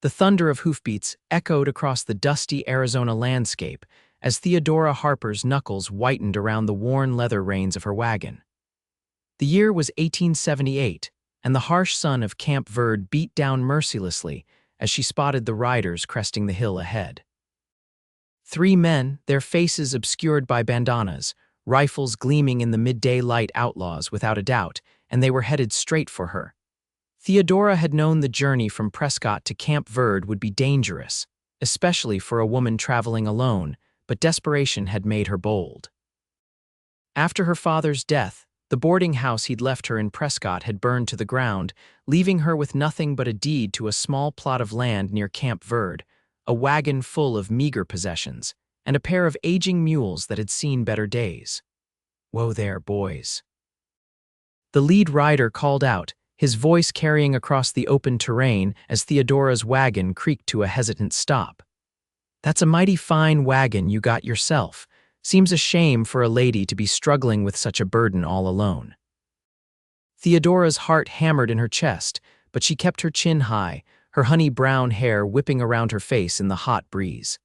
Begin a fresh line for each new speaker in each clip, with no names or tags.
The thunder of hoofbeats echoed across the dusty Arizona landscape as Theodora Harper's knuckles whitened around the worn leather reins of her wagon. The year was 1878, and the harsh sun of Camp Verde beat down mercilessly as she spotted the riders cresting the hill ahead. Three men, their faces obscured by bandanas, rifles gleaming in the midday light, outlaws without a doubt, and they were headed straight for her. Theodora had known the journey from Prescott to Camp Verde would be dangerous, especially for a woman traveling alone, but desperation had made her bold. After her father's death, the boarding house he'd left her in Prescott had burned to the ground, leaving her with nothing but a deed to a small plot of land near Camp Verde, a wagon full of meager possessions, and a pair of aging mules that had seen better days. "Whoa there, boys." The lead rider called out, his voice carrying across the open terrain as Theodora's wagon creaked to a hesitant stop. "That's a mighty fine wagon you got yourself. Seems a shame for a lady to be struggling with such a burden all alone." Theodora's heart hammered in her chest, but she kept her chin high, her honey-brown hair whipping around her face in the hot breeze.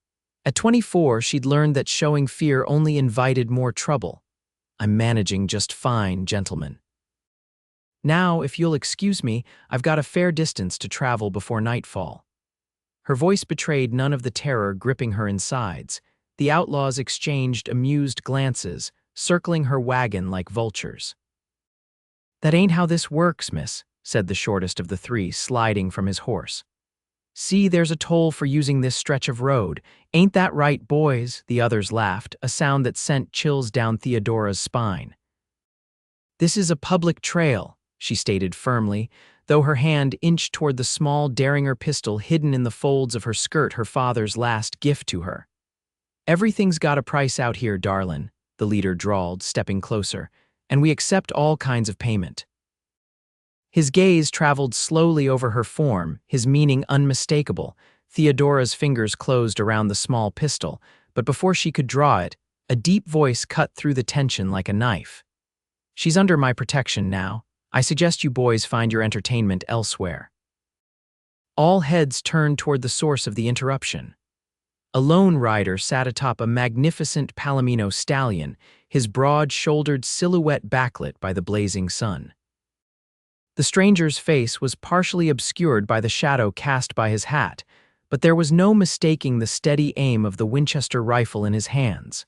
At 24, she'd learned that showing fear only invited more trouble. "I'm managing just fine, gentlemen. Now, if you'll excuse me, I've got a fair distance to travel before nightfall." Her voice betrayed none of the terror gripping her insides. The outlaws exchanged amused glances, circling her wagon like vultures. "That ain't how this works, miss," said the shortest of the three, sliding from his horse. "See, there's a toll for using this stretch of road. Ain't that right, boys?" The others laughed, a sound that sent chills down Theodora's spine. "This is a public trail," she stated firmly, though her hand inched toward the small Derringer pistol hidden in the folds of her skirt, her father's last gift to her. "Everything's got a price out here, darlin'," the leader drawled, stepping closer, "and we accept all kinds of payment." His gaze traveled slowly over her form, his meaning unmistakable. Theodora's fingers closed around the small pistol, but before she could draw it, a deep voice cut through the tension like a knife. "She's under my protection now. I suggest you boys find your entertainment elsewhere." All heads turned toward the source of the interruption. A lone rider sat atop a magnificent Palomino stallion, his broad-shouldered silhouette backlit by the blazing sun. The stranger's face was partially obscured by the shadow cast by his hat, but there was no mistaking the steady aim of the Winchester rifle in his hands.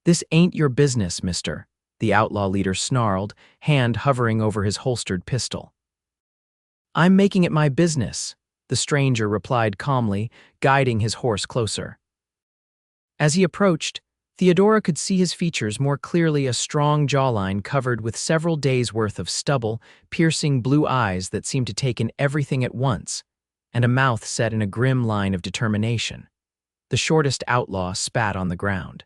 "This ain't your business, mister," the outlaw leader snarled, hand hovering over his holstered pistol. "I'm making it my business," the stranger replied calmly, guiding his horse closer. As he approached, Theodora could see his features more clearly, a strong jawline covered with several days' worth of stubble, piercing blue eyes that seemed to take in everything at once, and a mouth set in a grim line of determination. The shortest outlaw spat on the ground.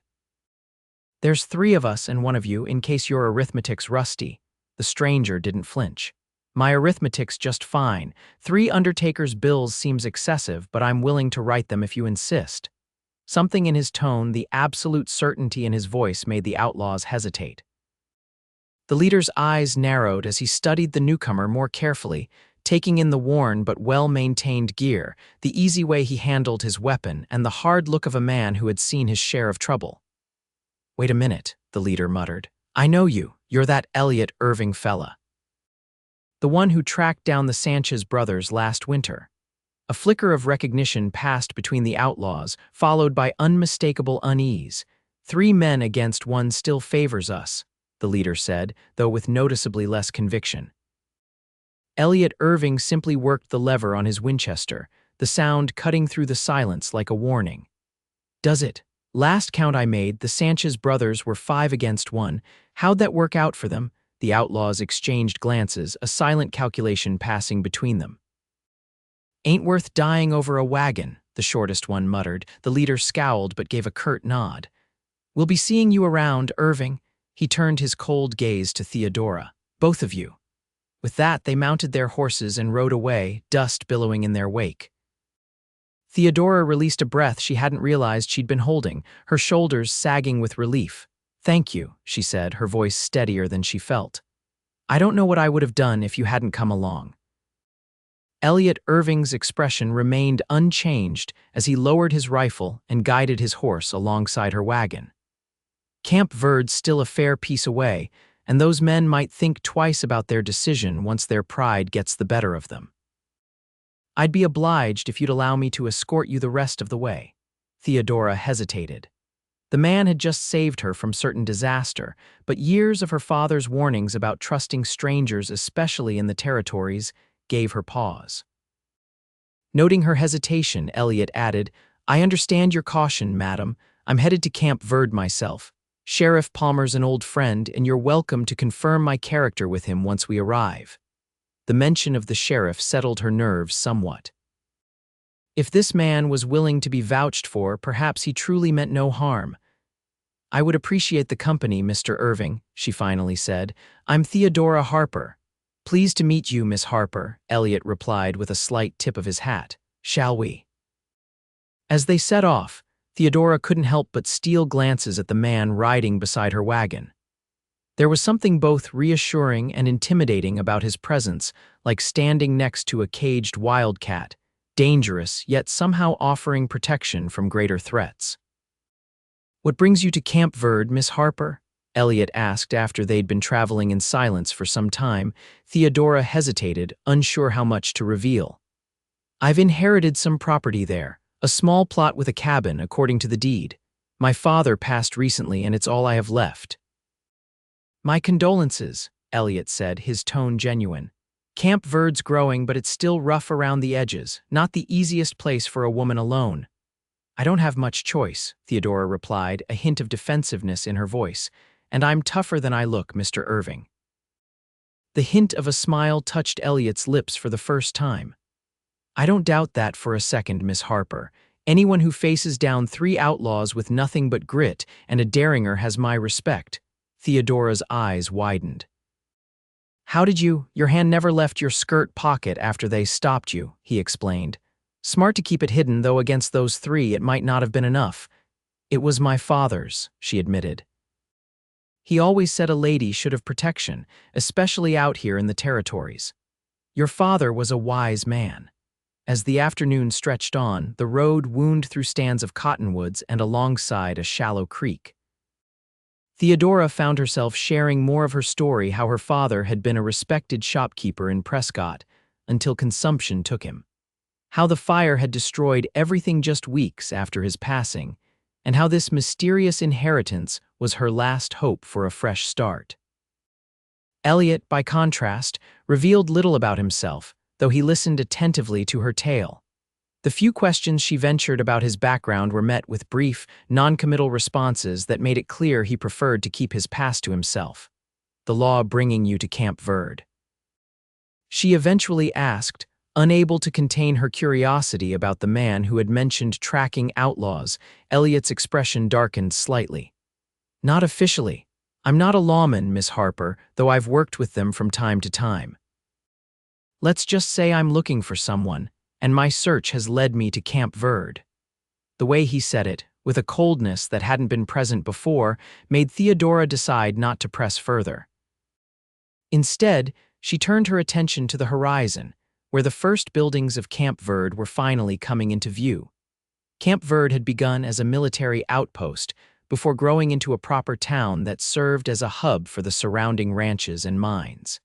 "There's three of us and one of you, in case your arithmetic's rusty." The stranger didn't flinch. "My arithmetic's just fine. 3 undertaker's bills seems excessive, but I'm willing to write them if you insist." Something in his tone, the absolute certainty in his voice, made the outlaws hesitate. The leader's eyes narrowed as he studied the newcomer more carefully, taking in the worn but well-maintained gear, the easy way he handled his weapon, and the hard look of a man who had seen his share of trouble. "Wait a minute," the leader muttered. "I know you. You're that Elliot Irving fella. The one who tracked down the Sanchez brothers last winter." A flicker of recognition passed between the outlaws, followed by unmistakable unease. "3 men against 1 still favors us," the leader said, though with noticeably less conviction. Elliot Irving simply worked the lever on his Winchester, the sound cutting through the silence like a warning. "Does it? Last count I made, the Sanchez brothers were 5 against 1. How'd that work out for them?" The outlaws exchanged glances, a silent calculation passing between them. "Ain't worth dying over a wagon," the shortest one muttered. The leader scowled but gave a curt nod. "We'll be seeing you around, Irving." He turned his cold gaze to Theodora. "Both of you." With that, they mounted their horses and rode away, dust billowing in their wake. Theodora released a breath she hadn't realized she'd been holding, her shoulders sagging with relief. "Thank you," she said, her voice steadier than she felt. "I don't know what I would have done if you hadn't come along." Elliot Irving's expression remained unchanged as he lowered his rifle and guided his horse alongside her wagon. Camp Verde's still a fair piece away, and those men might think twice about their decision once their pride gets the better of them. "I'd be obliged if you'd allow me to escort you the rest of the way." Theodora hesitated. The man had just saved her from certain disaster, but years of her father's warnings about trusting strangers, especially in the territories, gave her pause. Noting her hesitation, Elliot added, "I understand your caution, madam. I'm headed to Camp Verde myself. Sheriff Palmer's an old friend, and you're welcome to confirm my character with him once we arrive." The mention of the sheriff settled her nerves somewhat. If this man was willing to be vouched for, perhaps he truly meant no harm. "I would appreciate the company, Mr. Irving," she finally said. "I'm Theodora Harper." "Pleased to meet you, Miss Harper," Elliot replied with a slight tip of his hat. "Shall we?" As they set off, Theodora couldn't help but steal glances at the man riding beside her wagon. There was something both reassuring and intimidating about his presence, like standing next to a caged wildcat, dangerous yet somehow offering protection from greater threats. "What brings you to Camp Verde, Miss Harper?" Elliot asked after they'd been traveling in silence for some time. Theodora hesitated, unsure how much to reveal. "I've inherited some property there, a small plot with a cabin, according to the deed. My father passed recently, and it's all I have left." "My condolences," Elliot said, his tone genuine. "Camp Verde's growing, but it's still rough around the edges, not the easiest place for a woman alone." "I don't have much choice," Theodora replied, a hint of defensiveness in her voice, "and I'm tougher than I look, Mr. Irving." The hint of a smile touched Elliot's lips for the first time. "I don't doubt that for a second, Miss Harper. Anyone who faces down 3 outlaws with nothing but grit and a derringer has my respect." Theodora's eyes widened. "How did your hand never left your skirt pocket after they stopped you," he explained. "Smart to keep it hidden, though against those 3 it might not have been enough." "It was my father's," she admitted. "He always said a lady should have protection, especially out here in the territories. Your father was a wise man." As the afternoon stretched on, the road wound through stands of cottonwoods and alongside a shallow creek. Theodora found herself sharing more of her story, how her father had been a respected shopkeeper in Prescott until consumption took him, how the fire had destroyed everything just weeks after his passing, and how this mysterious inheritance was her last hope for a fresh start. Elliot, by contrast, revealed little about himself, though he listened attentively to her tale. The few questions she ventured about his background were met with brief, non-committal responses that made it clear he preferred to keep his past to himself. "The law bringing you to Camp Verde?" she eventually asked, unable to contain her curiosity about the man who had mentioned tracking outlaws. Elliot's expression darkened slightly. "Not officially. I'm not a lawman, Miss Harper, though I've worked with them from time to time. Let's just say I'm looking for someone, and my search has led me to Camp Verde." The way he said it, with a coldness that hadn't been present before, made Theodora decide not to press further. Instead, she turned her attention to the horizon, where the first buildings of Camp Verde were finally coming into view. Camp Verde had begun as a military outpost before growing into a proper town that served as a hub for the surrounding ranches and mines.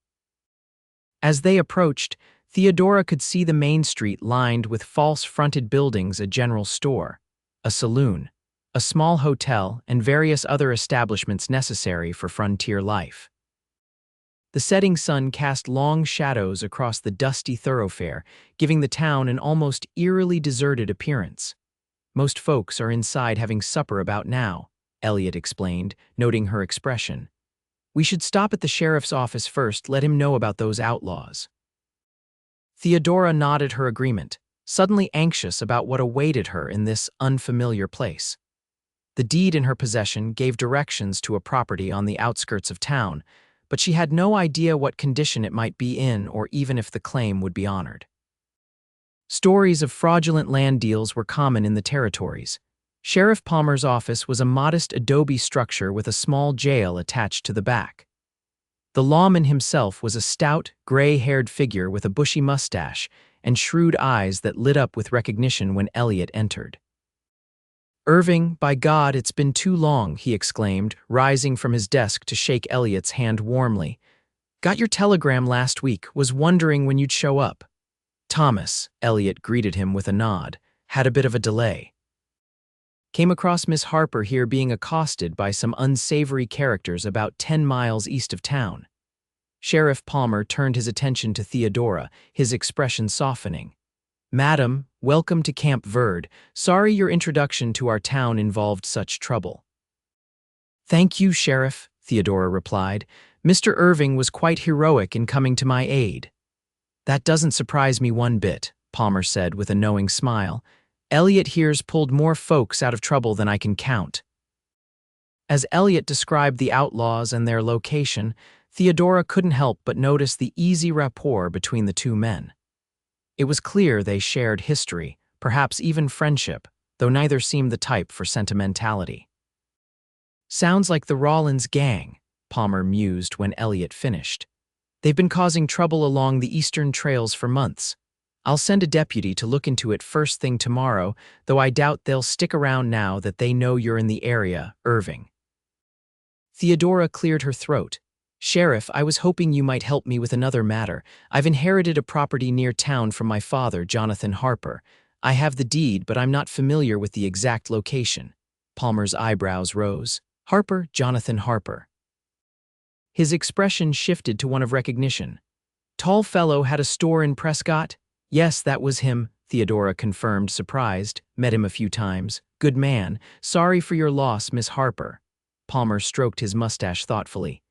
As they approached, Theodora could see the main street lined with false-fronted buildings, a general store, a saloon, a small hotel, and various other establishments necessary for frontier life. The setting sun cast long shadows across the dusty thoroughfare, giving the town an almost eerily deserted appearance. "Most folks are inside having supper about now," Elliot explained, noting her expression. "We should stop at the sheriff's office first, let him know about those outlaws." Theodora nodded her agreement, suddenly anxious about what awaited her in this unfamiliar place. The deed in her possession gave directions to a property on the outskirts of town, but she had no idea what condition it might be in or even if the claim would be honored. Stories of fraudulent land deals were common in the territories. Sheriff Palmer's office was a modest adobe structure with a small jail attached to the back. The lawman himself was a stout, gray-haired figure with a bushy mustache, and shrewd eyes that lit up with recognition when Elliot entered. "Irving, by God, it's been too long," he exclaimed, rising from his desk to shake Elliot's hand warmly. "Got your telegram last week, was wondering when you'd show up." "Thomas," Elliot greeted him with a nod, "had a bit of a delay. Came across Miss Harper here being accosted by some unsavory characters about 10 miles east of town." Sheriff Palmer turned his attention to Theodora, his expression softening. "Madam, welcome to Camp Verde. Sorry your introduction to our town involved such trouble." "Thank you, Sheriff," Theodora replied. "Mr. Irving was quite heroic in coming to my aid." "That doesn't surprise me one bit," Palmer said with a knowing smile. "Elliot here's pulled more folks out of trouble than I can count." As Elliot described the Outlaws and their location, Theodora couldn't help but notice the easy rapport between the two men. It was clear they shared history, perhaps even friendship, though neither seemed the type for sentimentality. "Sounds like the Rollins gang," Palmer mused when Elliot finished. "They've been causing trouble along the eastern trails for months. I'll send a deputy to look into it first thing tomorrow, though I doubt they'll stick around now that they know you're in the area, Irving." Theodora cleared her throat. "Sheriff, I was hoping you might help me with another matter. I've inherited a property near town from my father, Jonathan Harper. I have the deed, but I'm not familiar with the exact location." Palmer's eyebrows rose. "Harper, Jonathan Harper." His expression shifted to one of recognition. "Tall fellow had a store in Prescott?" "Yes, that was him," Theodora confirmed, surprised. "Met him a few times. Good man. Sorry for your loss, Miss Harper." Palmer stroked his mustache thoughtfully.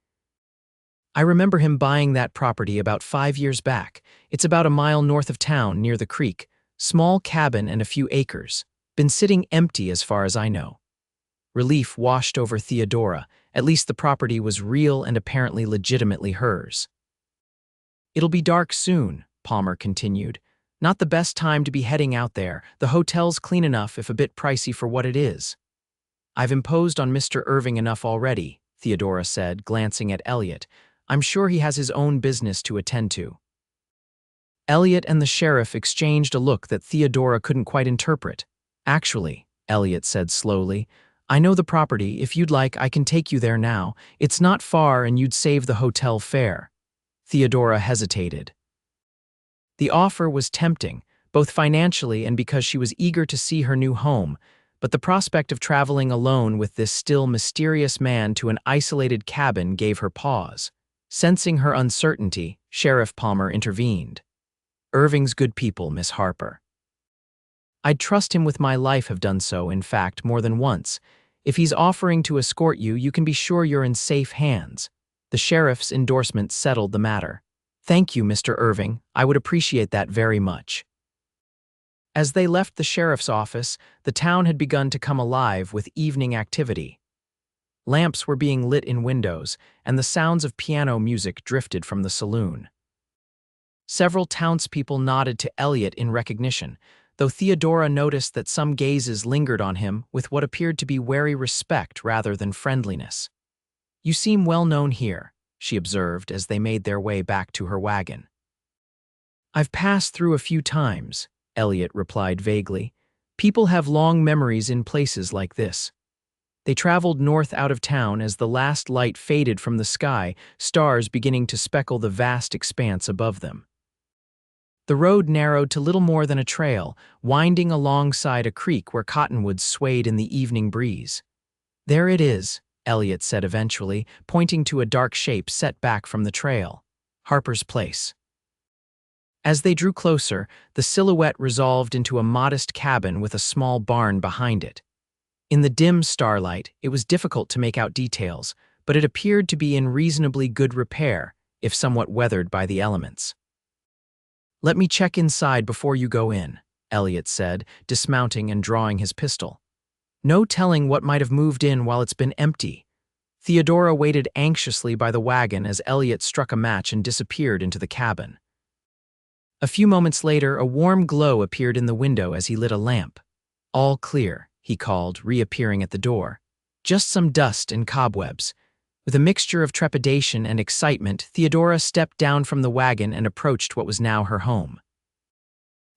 "I remember him buying that property about 5 years back. It's about a mile north of town, near the creek. Small cabin and a few acres. Been sitting empty as far as I know." Relief washed over Theodora. At least the property was real and apparently legitimately hers. "It'll be dark soon," Palmer continued. "Not the best time to be heading out there. The hotel's clean enough if a bit pricey for what it is." "I've imposed on Mr. Irving enough already," Theodora said, glancing at Elliot. "I'm sure he has his own business to attend to." Elliot and the sheriff exchanged a look that Theodora couldn't quite interpret. "Actually," Elliot said slowly, "I know the property. If you'd like, I can take you there now. It's not far and you'd save the hotel fare." Theodora hesitated. The offer was tempting, both financially and because she was eager to see her new home, but the prospect of traveling alone with this still mysterious man to an isolated cabin gave her pause. Sensing her uncertainty, Sheriff Palmer intervened. "Irving's good people, Miss Harper. I'd trust him with my life, have done so, in fact, more than once. If he's offering to escort you, you can be sure you're in safe hands." The sheriff's endorsement settled the matter. "Thank you, Mr. Irving. I would appreciate that very much." As they left the sheriff's office, the town had begun to come alive with evening activity. Lamps were being lit in windows, and the sounds of piano music drifted from the saloon. Several townspeople nodded to Elliot in recognition, though Theodora noticed that some gazes lingered on him with what appeared to be wary respect rather than friendliness. "You seem well known here," she observed as they made their way back to her wagon. "I've passed through a few times," Elliot replied vaguely. "People have long memories in places like this." They traveled north out of town as the last light faded from the sky, stars beginning to speckle the vast expanse above them. The road narrowed to little more than a trail, winding alongside a creek where cottonwoods swayed in the evening breeze. "There it is," Elliot said eventually, pointing to a dark shape set back from the trail. "Harper's place." As they drew closer, the silhouette resolved into a modest cabin with a small barn behind it. In the dim starlight, it was difficult to make out details, but it appeared to be in reasonably good repair, if somewhat weathered by the elements. "Let me check inside before you go in," Elliot said, dismounting and drawing his pistol. "No telling what might have moved in while it's been empty." Theodora waited anxiously by the wagon as Elliot struck a match and disappeared into the cabin. A few moments later, a warm glow appeared in the window as he lit a lamp. "All clear," he called, reappearing at the door. "Just some dust and cobwebs." With a mixture of trepidation and excitement, Theodora stepped down from the wagon and approached what was now her home.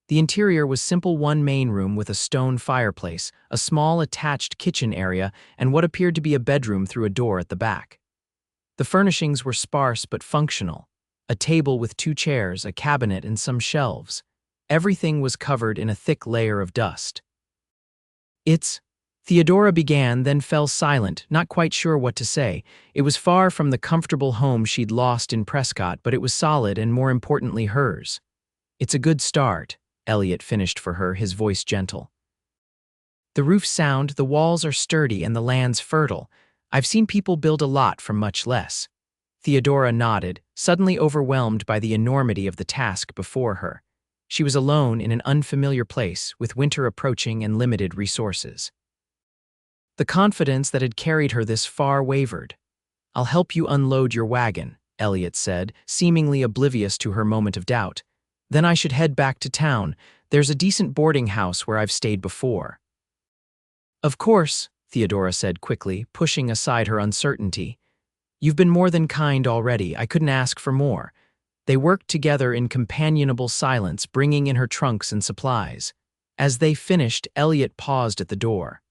The interior was simple one main room with a stone fireplace, a small attached kitchen area, and what appeared to be a bedroom through a door at the back. The furnishings were sparse but functional. A table with 2 chairs, a cabinet, and some shelves. Everything was covered in a thick layer of dust. Theodora began, then fell silent, not quite sure what to say. It was far from the comfortable home she'd lost in Prescott, but it was solid and, more importantly, hers. "It's a good start," Elliot finished for her, his voice gentle. "The roof's sound, the walls are sturdy, and the land's fertile. I've seen people build a lot from much less." Theodora nodded, suddenly overwhelmed by the enormity of the task before her. She was alone in an unfamiliar place, with winter approaching and limited resources. The confidence that had carried her this far wavered. "I'll help you unload your wagon," Elliot said, seemingly oblivious to her moment of doubt. "Then I should head back to town. There's a decent boarding house where I've stayed before." "Of course," Theodora said quickly, pushing aside her uncertainty. "You've been more than kind already. I couldn't ask for more." They worked together in companionable silence, bringing in her trunks and supplies. As they finished, Elliot paused at the door.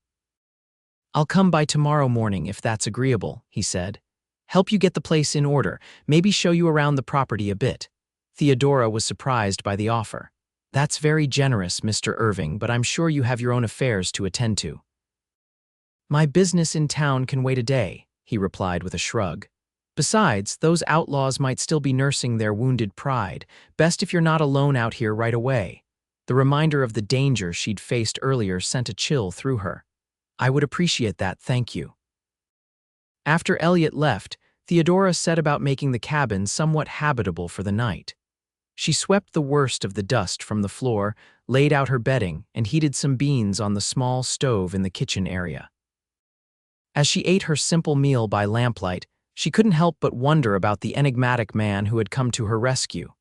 "I'll come by tomorrow morning if that's agreeable," he said. "Help you get the place in order, maybe show you around the property a bit." Theodora was surprised by the offer. "That's very generous, Mr. Irving, but I'm sure you have your own affairs to attend to." "My business in town can wait a day," he replied with a shrug. "Besides, those outlaws might still be nursing their wounded pride. Best if you're not alone out here right away." The reminder of the danger she'd faced earlier sent a chill through her. "I would appreciate that, thank you." After Elliot left, Theodora set about making the cabin somewhat habitable for the night. She swept the worst of the dust from the floor, laid out her bedding, and heated some beans on the small stove in the kitchen area. As she ate her simple meal by lamplight, she couldn't help but wonder about the enigmatic man who had come to her rescue.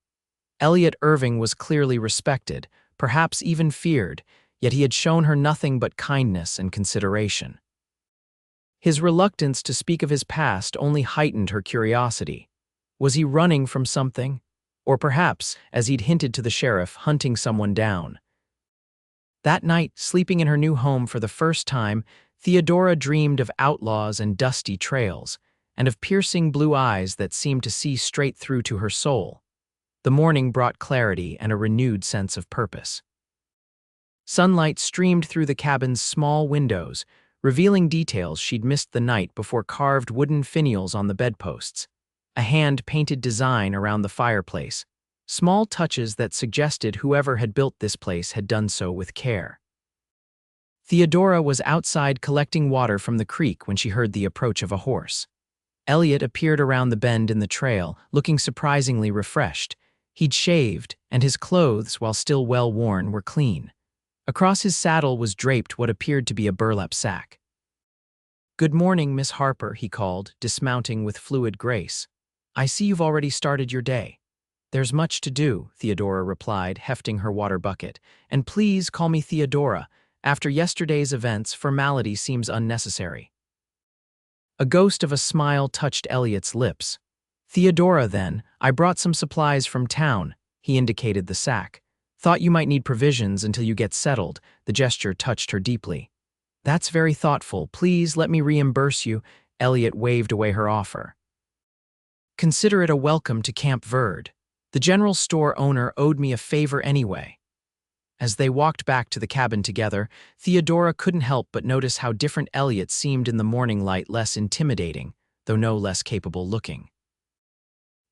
Elliot Irving was clearly respected, perhaps even feared, yet he had shown her nothing but kindness and consideration. His reluctance to speak of his past only heightened her curiosity. Was he running from something? Or perhaps, as he'd hinted to the sheriff, hunting someone down? That night, sleeping in her new home for the first time, Theodora dreamed of outlaws and dusty trails, and of piercing blue eyes that seemed to see straight through to her soul. The morning brought clarity and a renewed sense of purpose. Sunlight streamed through the cabin's small windows, revealing details she'd missed the night before: carved wooden finials on the bedposts, a hand-painted design around the fireplace, small touches that suggested whoever had built this place had done so with care. Theodora was outside collecting water from the creek when she heard the approach of a horse. Elliot appeared around the bend in the trail, looking surprisingly refreshed. He'd shaved, and his clothes, while still well-worn, were clean. Across his saddle was draped what appeared to be a burlap sack. "Good morning, Miss Harper," he called, dismounting with fluid grace. "I see you've already started your day." "There's much to do," Theodora replied, hefting her water bucket. "And please call me Theodora. After yesterday's events, formality seems unnecessary." A ghost of a smile touched Elliot's lips. "Theodora, then. I brought some supplies from town." He indicated the sack. "Thought you might need provisions until you get settled." The gesture touched her deeply. "That's very thoughtful. Please let me reimburse you." Elliot waved away her offer. "Consider it a welcome to Camp Verde. The general store owner owed me a favor anyway." As they walked back to the cabin together, Theodora couldn't help but notice how different Elliot seemed in the morning light, less intimidating, though no less capable looking.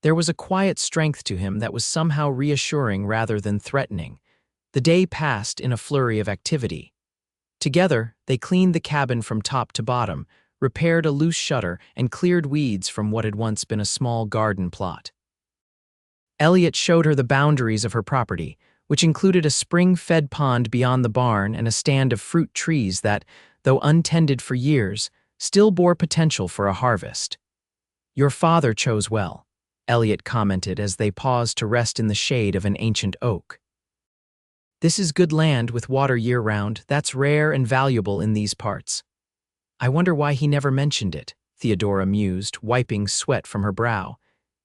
There was a quiet strength to him that was somehow reassuring rather than threatening. The day passed in a flurry of activity. Together, they cleaned the cabin from top to bottom, repaired a loose shutter, and cleared weeds from what had once been a small garden plot. Elliot showed her the boundaries of her property, which included a spring-fed pond beyond the barn and a stand of fruit trees that, though untended for years, still bore potential for a harvest. "Your father chose well," Elliot commented as they paused to rest in the shade of an ancient oak. "This is good land with water year-round. That's rare and valuable in these parts." "I wonder why he never mentioned it," Theodora mused, wiping sweat from her brow.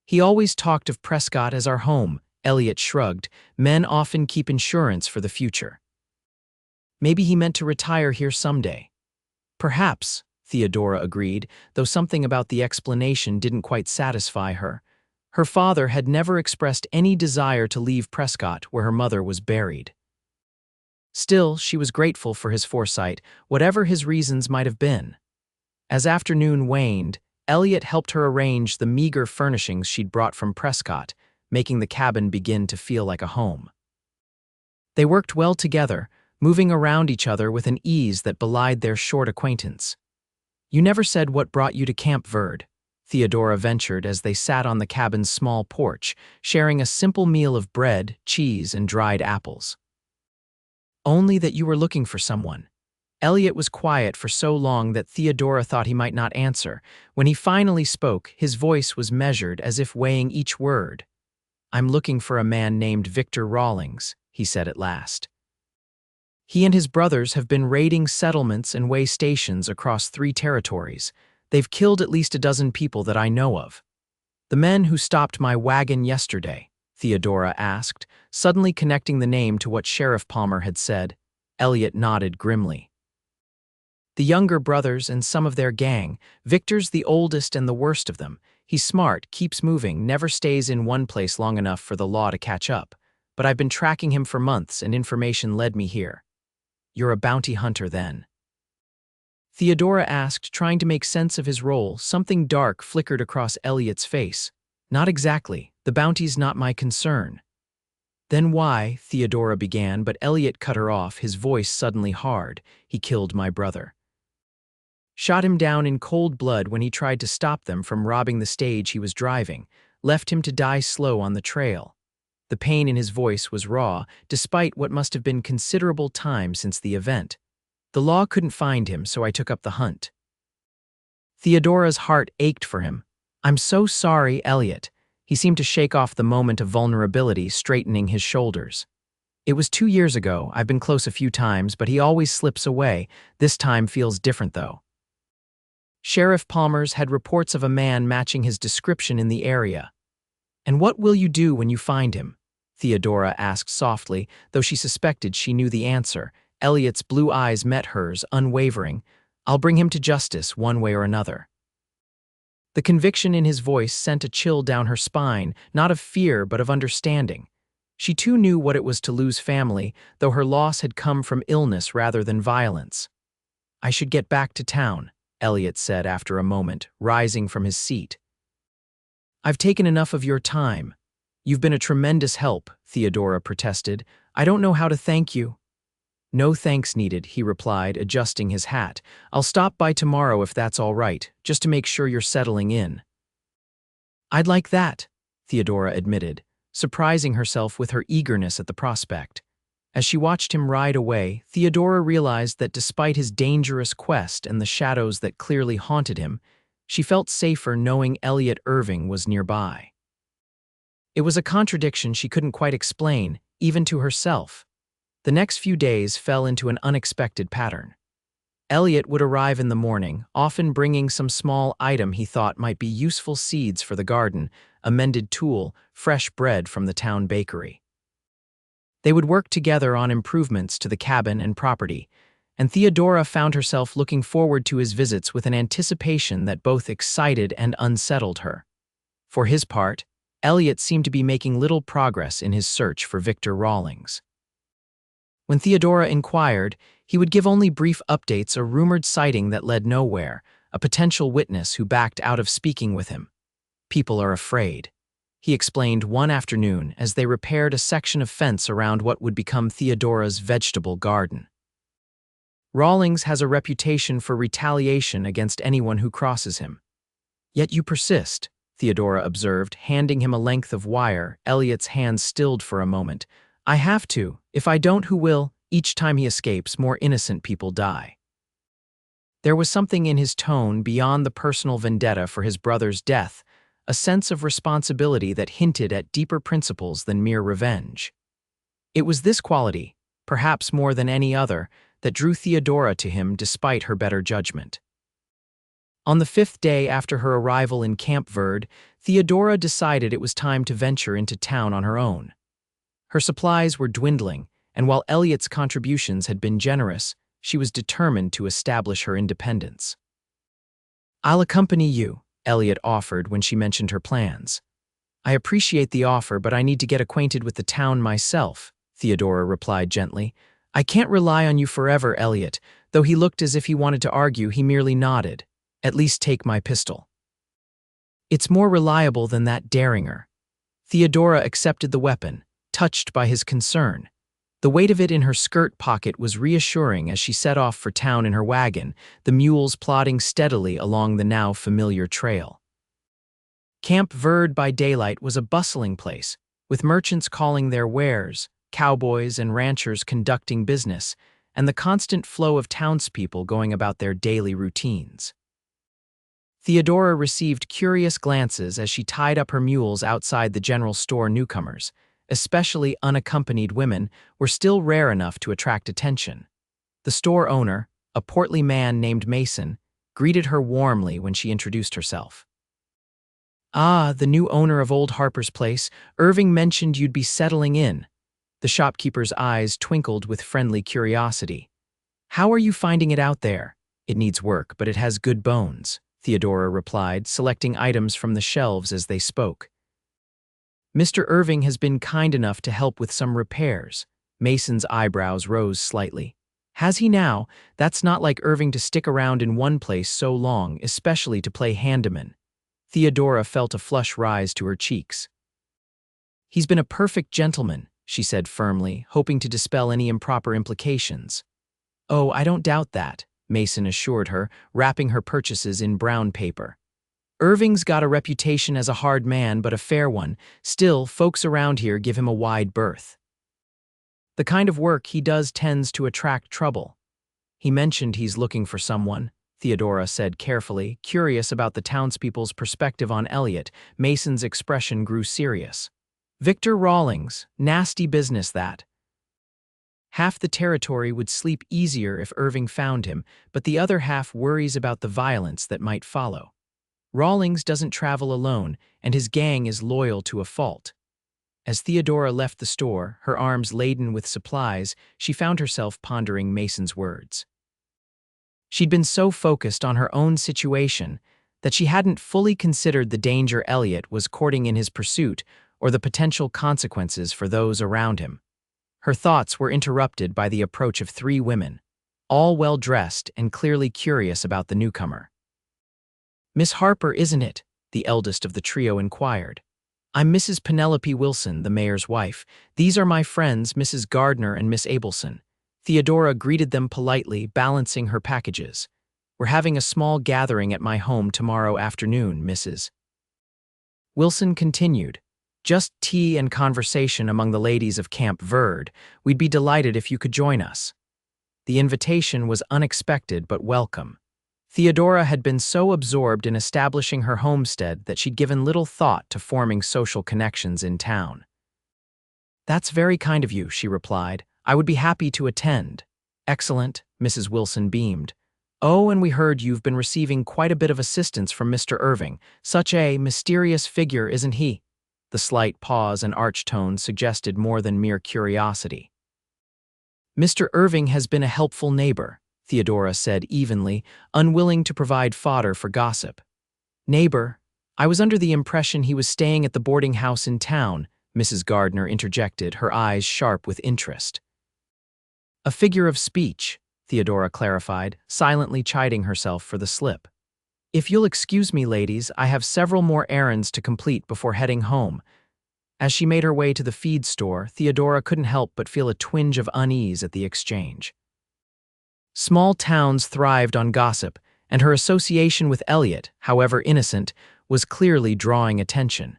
"He always talked of Prescott as our home." Elliot shrugged. Men often keep insurance for the future. Maybe he meant to retire here someday. Perhaps, Theodora agreed, though something about the explanation didn't quite satisfy her. Her father had never expressed any desire to leave Prescott where her mother was buried. Still, she was grateful for his foresight, whatever his reasons might have been. As afternoon waned, Elliot helped her arrange the meager furnishings she'd brought from Prescott, making the cabin begin to feel like a home. They worked well together, moving around each other with an ease that belied their short acquaintance. "You never said what brought you to Camp Verde," Theodora ventured as they sat on the cabin's small porch, sharing a simple meal of bread, cheese, and dried apples. "Only that you were looking for someone." Elliot was quiet for so long that Theodora thought he might not answer. When he finally spoke, his voice was measured as if weighing each word. "I'm looking for a man named Victor Rawlings," he said at last. "He and his brothers have been raiding settlements and way stations across 3 territories. They've killed at least a dozen people that I know of." "The men who stopped my wagon yesterday?" Theodora asked, suddenly connecting the name to what Sheriff Palmer had said. Elliot nodded grimly. "The younger brothers and some of their gang. Victor's the oldest and the worst of them. He's smart, keeps moving, never stays in one place long enough for the law to catch up. But I've been tracking him for months and information led me here." "You're a bounty hunter then?" Theodora asked, trying to make sense of his role. Something dark flickered across Elliot's face. "Not exactly. The bounty's not my concern." "Then why?" Theodora began, but Elliot cut her off, his voice suddenly hard. "He killed my brother. Shot him down in cold blood when he tried to stop them from robbing the stage he was driving. Left him to die slow on the trail." The pain in his voice was raw, despite what must have been considerable time since the event. "The law couldn't find him, so I took up the hunt." Theodora's heart ached for him. "I'm so sorry, Elliot." He seemed to shake off the moment of vulnerability, straightening his shoulders. "It was 2 years ago. I've been close a few times, but he always slips away. This time feels different, though." Sheriff Palmer's had reports of a man matching his description in the area. "And what will you do when you find him?" Theodora asked softly, though she suspected she knew the answer. Elliot's blue eyes met hers, unwavering. "I'll bring him to justice one way or another." The conviction in his voice sent a chill down her spine, not of fear but of understanding. She too knew what it was to lose family, though her loss had come from illness rather than violence. "I should get back to town," Elliot said after a moment, rising from his seat. "I've taken enough of your time." "You've been a tremendous help," Theodora protested. "I don't know how to thank you." "No thanks needed," he replied, adjusting his hat. "I'll stop by tomorrow if that's all right, just to make sure you're settling in." "I'd like that," Theodora admitted, surprising herself with her eagerness at the prospect. As she watched him ride away, Theodora realized that despite his dangerous quest and the shadows that clearly haunted him, she felt safer knowing Elliot Irving was nearby. It was a contradiction she couldn't quite explain, even to herself. The next few days fell into an unexpected pattern. Elliot would arrive in the morning, often bringing some small item he thought might be useful: seeds for the garden, a mended tool, fresh bread from the town bakery. They would work together on improvements to the cabin and property, and Theodora found herself looking forward to his visits with an anticipation that both excited and unsettled her. For his part, Elliot seemed to be making little progress in his search for Victor Rawlings. When Theodora inquired, he would give only brief updates: a rumored sighting that led nowhere, a potential witness who backed out of speaking with him. "People are afraid," he explained one afternoon as they repaired a section of fence around what would become Theodora's vegetable garden. "Rawlings has a reputation for retaliation against anyone who crosses him." "Yet you persist," Theodora observed, handing him a length of wire. Elliot's hands stilled for a moment. "I have to. If I don't, who will? Each time he escapes, more innocent people die." There was something in his tone beyond the personal vendetta for his brother's death, a sense of responsibility that hinted at deeper principles than mere revenge. It was this quality, perhaps more than any other, that drew Theodora to him despite her better judgment. On the 5th day after her arrival in Camp Verde, Theodora decided it was time to venture into town on her own. Her supplies were dwindling, and while Elliot's contributions had been generous, she was determined to establish her independence. "I'll accompany you," Elliot offered when she mentioned her plans. "I appreciate the offer, but I need to get acquainted with the town myself," Theodora replied gently. "I can't rely on you forever, Elliot." Though he looked as if he wanted to argue, he merely nodded. "At least take my pistol. It's more reliable than that Derringer." Theodora accepted the weapon, touched by his concern. The weight of it in her skirt pocket was reassuring as she set off for town in her wagon, the mules plodding steadily along the now familiar trail. Camp Verde by daylight was a bustling place, with merchants calling their wares, cowboys and ranchers conducting business, and the constant flow of townspeople going about their daily routines. Theodora received curious glances as she tied up her mules outside the general store. Newcomers, especially unaccompanied women, were still rare enough to attract attention. The store owner, a portly man named Mason, greeted her warmly when she introduced herself. "Ah, the new owner of old Harper's place. Irving mentioned you'd be settling in." The shopkeeper's eyes twinkled with friendly curiosity. "How are you finding it out there?" "It needs work, but it has good bones," Theodora replied, selecting items from the shelves as they spoke. "Mr. Irving has been kind enough to help with some repairs." Mason's eyebrows rose slightly. "Has he now? That's not like Irving to stick around in one place so long, especially to play handyman." Theodora felt a flush rise to her cheeks. "He's been a perfect gentleman," she said firmly, hoping to dispel any improper implications. "Oh, I don't doubt that," Mason assured her, wrapping her purchases in brown paper. "Irving's got a reputation as a hard man, but a fair one. Still, folks around here give him a wide berth. The kind of work he does tends to attract trouble." "He mentioned he's looking for someone," Theodora said carefully, curious about the townspeople's perspective on Elliot. Mason's expression grew serious. "Victor Rawlings, nasty business that. Half the territory would sleep easier if Irving found him, but the other half worries about the violence that might follow. Rawlings doesn't travel alone, and his gang is loyal to a fault." As Theodora left the store, her arms laden with supplies, she found herself pondering Mason's words. She'd been so focused on her own situation that she hadn't fully considered the danger Elliot was courting in his pursuit or the potential consequences for those around him. Her thoughts were interrupted by the approach of three women, all well-dressed and clearly curious about the newcomer. "Miss Harper, isn't it?" the eldest of the trio inquired. "I'm Mrs. Penelope Wilson, the mayor's wife. These are my friends, Mrs. Gardner and Miss Abelson." Theodora greeted them politely, balancing her packages. "We're having a small gathering at my home tomorrow afternoon, Mrs. Wilson continued. "Just tea and conversation among the ladies of Camp Verde. We'd be delighted if you could join us." The invitation was unexpected but welcome. Theodora had been so absorbed in establishing her homestead that she'd given little thought to forming social connections in town. "That's very kind of you," she replied. "I would be happy to attend." "Excellent," Mrs. Wilson beamed. "Oh, and we heard you've been receiving quite a bit of assistance from Mr. Irving. Such a mysterious figure, isn't he?" The slight pause and arch tone suggested more than mere curiosity. "Mr. Irving has been a helpful neighbor," Theodora said evenly, unwilling to provide fodder for gossip. "Neighbor? I was under the impression he was staying at the boarding house in town," Mrs. Gardner interjected, her eyes sharp with interest. "A figure of speech," Theodora clarified, silently chiding herself for the slip. "If you'll excuse me, ladies, I have several more errands to complete before heading home." As she made her way to the feed store, Theodora couldn't help but feel a twinge of unease at the exchange. Small towns thrived on gossip, and her association with Elliot, however innocent, was clearly drawing attention.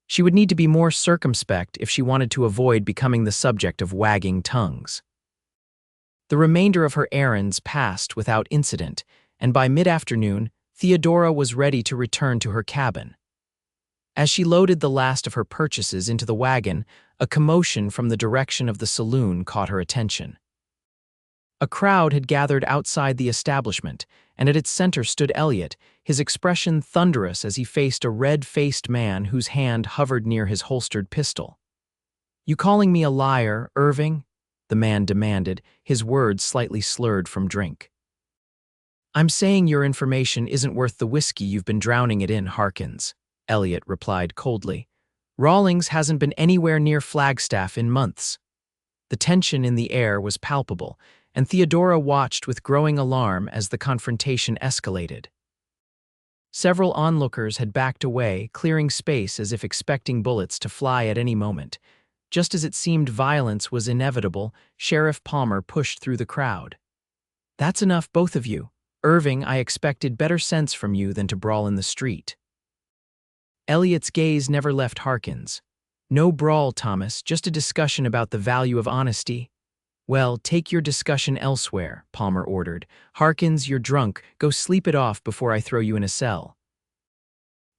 She would need to be more circumspect if she wanted to avoid becoming the subject of wagging tongues. The remainder of her errands passed without incident, and by mid-afternoon, Theodora was ready to return to her cabin. As she loaded the last of her purchases into the wagon, a commotion from the direction of the saloon caught her attention. A crowd had gathered outside the establishment, and at its center stood Elliot, his expression thunderous as he faced a red-faced man whose hand hovered near his holstered pistol. "You calling me a liar, Irving?" the man demanded, his words slightly slurred from drink. "I'm saying your information isn't worth the whiskey you've been drowning it in, Harkins," Elliot replied coldly. "Rawlings hasn't been anywhere near Flagstaff in months." The tension in the air was palpable, and Theodora watched with growing alarm as the confrontation escalated. Several onlookers had backed away, clearing space as if expecting bullets to fly at any moment. Just as it seemed violence was inevitable, Sheriff Palmer pushed through the crowd. "That's enough, both of you. Irving, I expected better sense from you than to brawl in the street." Elliot's gaze never left Harkins. "No brawl, Thomas, just a discussion about the value of honesty." "Well, take your discussion elsewhere," Palmer ordered. "Harkins, you're drunk. Go sleep it off before I throw you in a cell."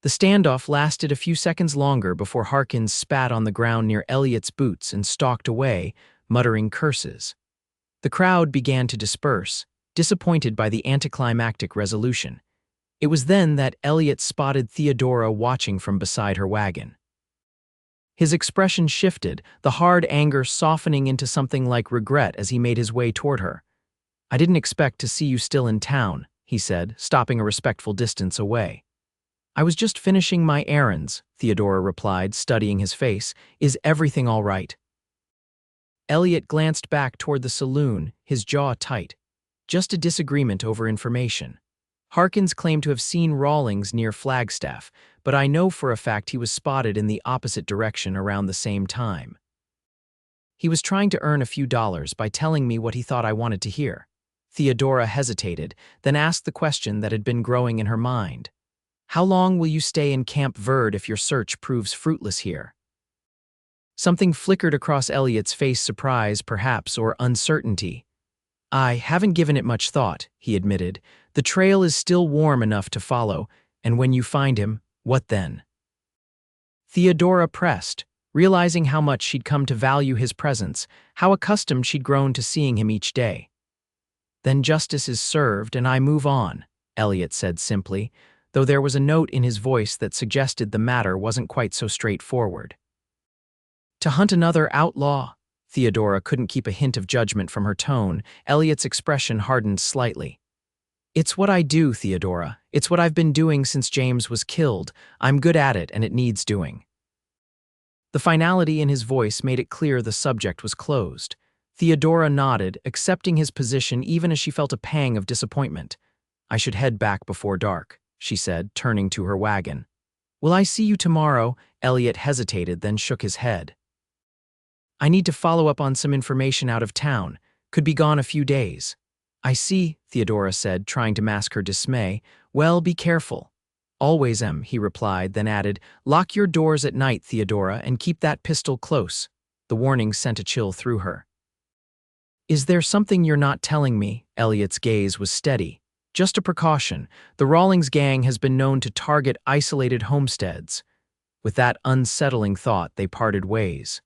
The standoff lasted a few seconds longer before Harkins spat on the ground near Elliot's boots and stalked away, muttering curses. The crowd began to disperse, disappointed by the anticlimactic resolution. It was then that Elliot spotted Theodora watching from beside her wagon. His expression shifted, the hard anger softening into something like regret as he made his way toward her. "I didn't expect to see you still in town," he said, stopping a respectful distance away. "I was just finishing my errands," Theodora replied, studying his face. "Is everything all right?" Elliot glanced back toward the saloon, his jaw tight. "Just a disagreement over information. Harkins claimed to have seen Rawlings near Flagstaff, but I know for a fact he was spotted in the opposite direction around the same time. He was trying to earn a few dollars by telling me what he thought I wanted to hear." Theodora hesitated, then asked the question that had been growing in her mind. "How long will you stay in Camp Verde if your search proves fruitless here?" Something flickered across Elliot's face, surprise, perhaps, or uncertainty. "I haven't given it much thought," he admitted. "The trail is still warm enough to follow, and when you find him, what then?" Theodora pressed, realizing how much she'd come to value his presence, how accustomed she'd grown to seeing him each day. "Then justice is served and I move on," Elliot said simply, though there was a note in his voice that suggested the matter wasn't quite so straightforward. "To hunt another outlaw?" Theodora couldn't keep a hint of judgment from her tone. Elliot's expression hardened slightly. "It's what I do, Theodora. It's what I've been doing since James was killed. I'm good at it, and it needs doing." The finality in his voice made it clear the subject was closed. Theodora nodded, accepting his position even as she felt a pang of disappointment. "I should head back before dark," she said, turning to her wagon. "Will I see you tomorrow?" Elliot hesitated, then shook his head. "I need to follow up on some information out of town. Could be gone a few days." "I see," Theodora said, trying to mask her dismay. "Well, be careful." "Always am," he replied, then added, "Lock your doors at night, Theodora, and keep that pistol close." The warning sent a chill through her. "Is there something you're not telling me?" Elliot's gaze was steady. "Just a precaution. The Rawlings gang has been known to target isolated homesteads." With that unsettling thought, they parted ways.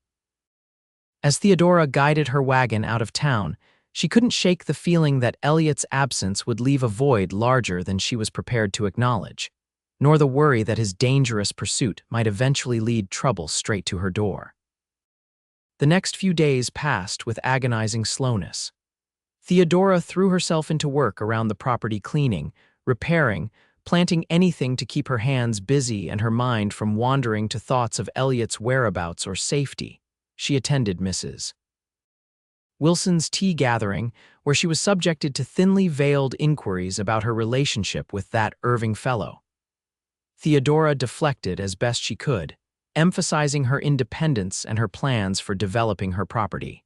As Theodora guided her wagon out of town, she couldn't shake the feeling that Elliot's absence would leave a void larger than she was prepared to acknowledge, nor the worry that his dangerous pursuit might eventually lead trouble straight to her door. The next few days passed with agonizing slowness. Theodora threw herself into work around the property, cleaning, repairing, planting anything to keep her hands busy and her mind from wandering to thoughts of Elliot's whereabouts or safety. She attended Mrs. Wilson's tea gathering, where she was subjected to thinly veiled inquiries about her relationship with that Irving fellow. Theodora deflected as best she could, emphasizing her independence and her plans for developing her property.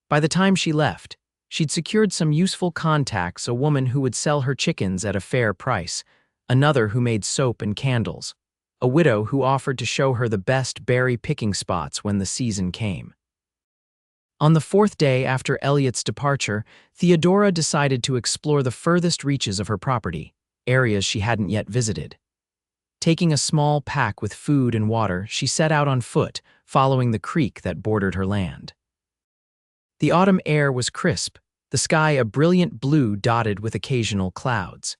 By the time she left, she'd secured some useful contacts: a woman who would sell her chickens at a fair price, another who made soap and candles, a widow who offered to show her the best berry picking spots when the season came. On the fourth day after Elliot's departure, Theodora decided to explore the furthest reaches of her property, areas she hadn't yet visited. Taking a small pack with food and water, she set out on foot, following the creek that bordered her land. The autumn air was crisp, the sky a brilliant blue dotted with occasional clouds.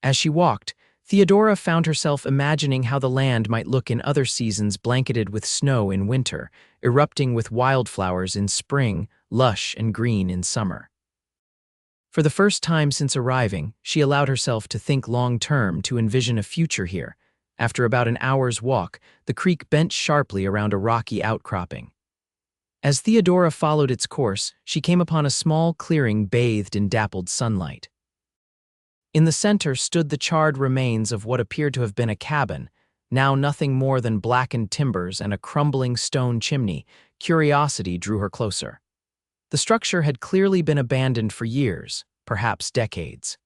As she walked, Theodora found herself imagining how the land might look in other seasons, blanketed with snow in winter, erupting with wildflowers in spring, lush and green in summer. For the first time since arriving, she allowed herself to think long-term, to envision a future here. After about an hour's walk, the creek bent sharply around a rocky outcropping. As Theodora followed its course, she came upon a small clearing bathed in dappled sunlight. In the center stood the charred remains of what appeared to have been a cabin, now nothing more than blackened timbers and a crumbling stone chimney. Curiosity drew her closer. The structure had clearly been abandoned for years, perhaps decades.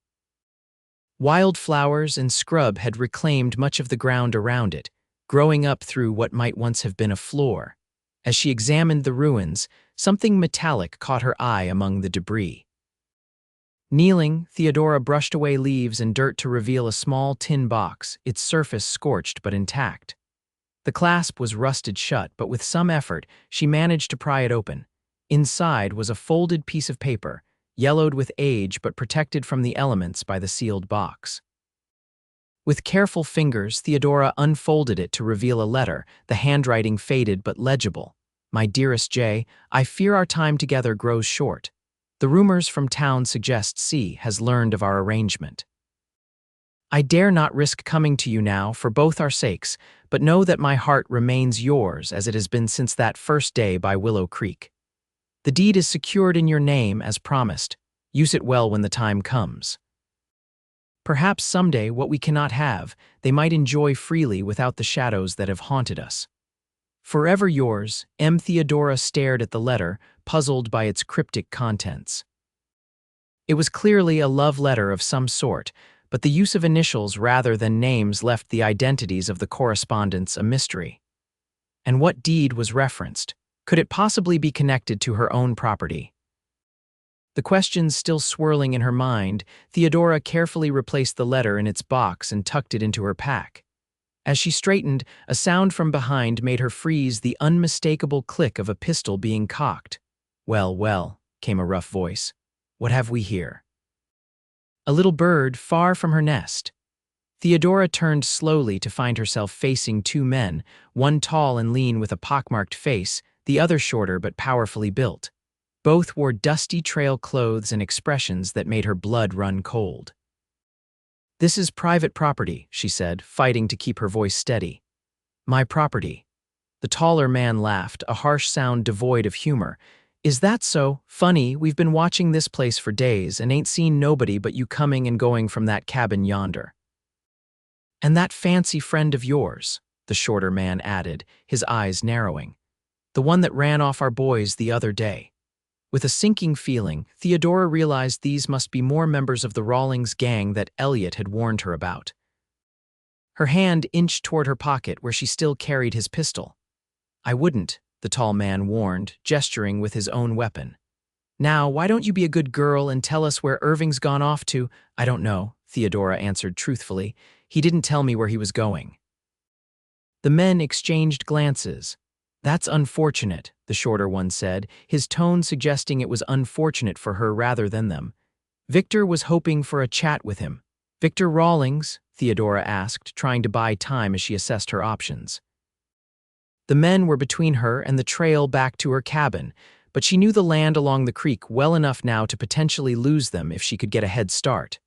Wild flowers and scrub had reclaimed much of the ground around it, growing up through what might once have been a floor. As she examined the ruins, something metallic caught her eye among the debris. Kneeling, Theodora brushed away leaves and dirt to reveal a small tin box, its surface scorched but intact. The clasp was rusted shut, but with some effort, she managed to pry it open. Inside was a folded piece of paper, yellowed with age but protected from the elements by the sealed box. With careful fingers, Theodora unfolded it to reveal a letter, the handwriting faded but legible. "My dearest Jay, I fear our time together grows short. The rumors from town suggest C has learned of our arrangement. I dare not risk coming to you now for both our sakes, but know that my heart remains yours as it has been since that first day by Willow Creek. The deed is secured in your name as promised. Use it well when the time comes. Perhaps someday what we cannot have, they might enjoy freely without the shadows that have haunted us. Forever yours." M. Theodora stared at the letter, puzzled by its cryptic contents. It was clearly a love letter of some sort, but the use of initials rather than names left the identities of the correspondents a mystery. And what deed was referenced? Could it possibly be connected to her own property? The questions still swirling in her mind, Theodora carefully replaced the letter in its box and tucked it into her pack. As she straightened, a sound from behind made her freeze, the unmistakable click of a pistol being cocked. "Well, well," came a rough voice. "What have we here?" A little bird far from her nest. Theodora turned slowly to find herself facing two men, one tall and lean with a pockmarked face, the other shorter but powerfully built. Both wore dusty trail clothes and expressions that made her blood run cold. "This is private property," she said, fighting to keep her voice steady. "My property." The taller man laughed, a harsh sound devoid of humor. "Is that so? Funny, we've been watching this place for days and ain't seen nobody but you coming and going from that cabin yonder." "And that fancy friend of yours," the shorter man added, his eyes narrowing. "The one that ran off our boys the other day." With a sinking feeling, Theodora realized these must be more members of the Rawlings gang that Elliot had warned her about. Her hand inched toward her pocket where she still carried his pistol. "I wouldn't," the tall man warned, gesturing with his own weapon. "Now, why don't you be a good girl and tell us where Irving's gone off to?" "I don't know," Theodora answered truthfully. "He didn't tell me where he was going." The men exchanged glances. "That's unfortunate," the shorter one said, his tone suggesting it was unfortunate for her rather than them. "Victor was hoping for a chat with him." "Victor Rawlings?" Theodora asked, trying to buy time as she assessed her options. The men were between her and the trail back to her cabin, but she knew the land along the creek well enough now to potentially lose them if she could get a head start.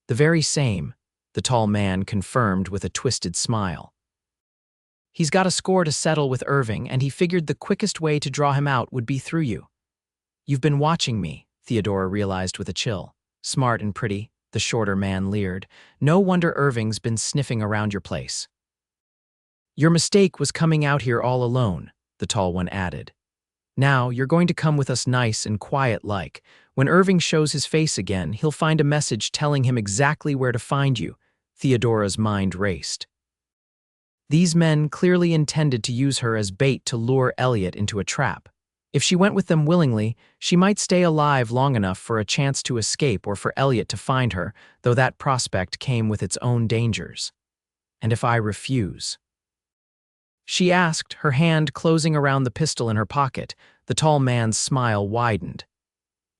"The very same," the tall man confirmed with a twisted smile. "He's got a score to settle with Irving, and he figured the quickest way to draw him out would be through you." "You've been watching me," Theodora realized with a chill. "Smart and pretty," the shorter man leered. "No wonder Irving's been sniffing around your place." "Your mistake was coming out here all alone," the tall one added. "Now, you're going to come with us nice and quiet-like. When Irving shows his face again, he'll find a message telling him exactly where to find you." Theodora's mind raced. These men clearly intended to use her as bait to lure Elliot into a trap. If she went with them willingly, she might stay alive long enough for a chance to escape or for Elliot to find her, though that prospect came with its own dangers. "And if I refuse?" she asked, her hand closing around the pistol in her pocket. The tall man's smile widened.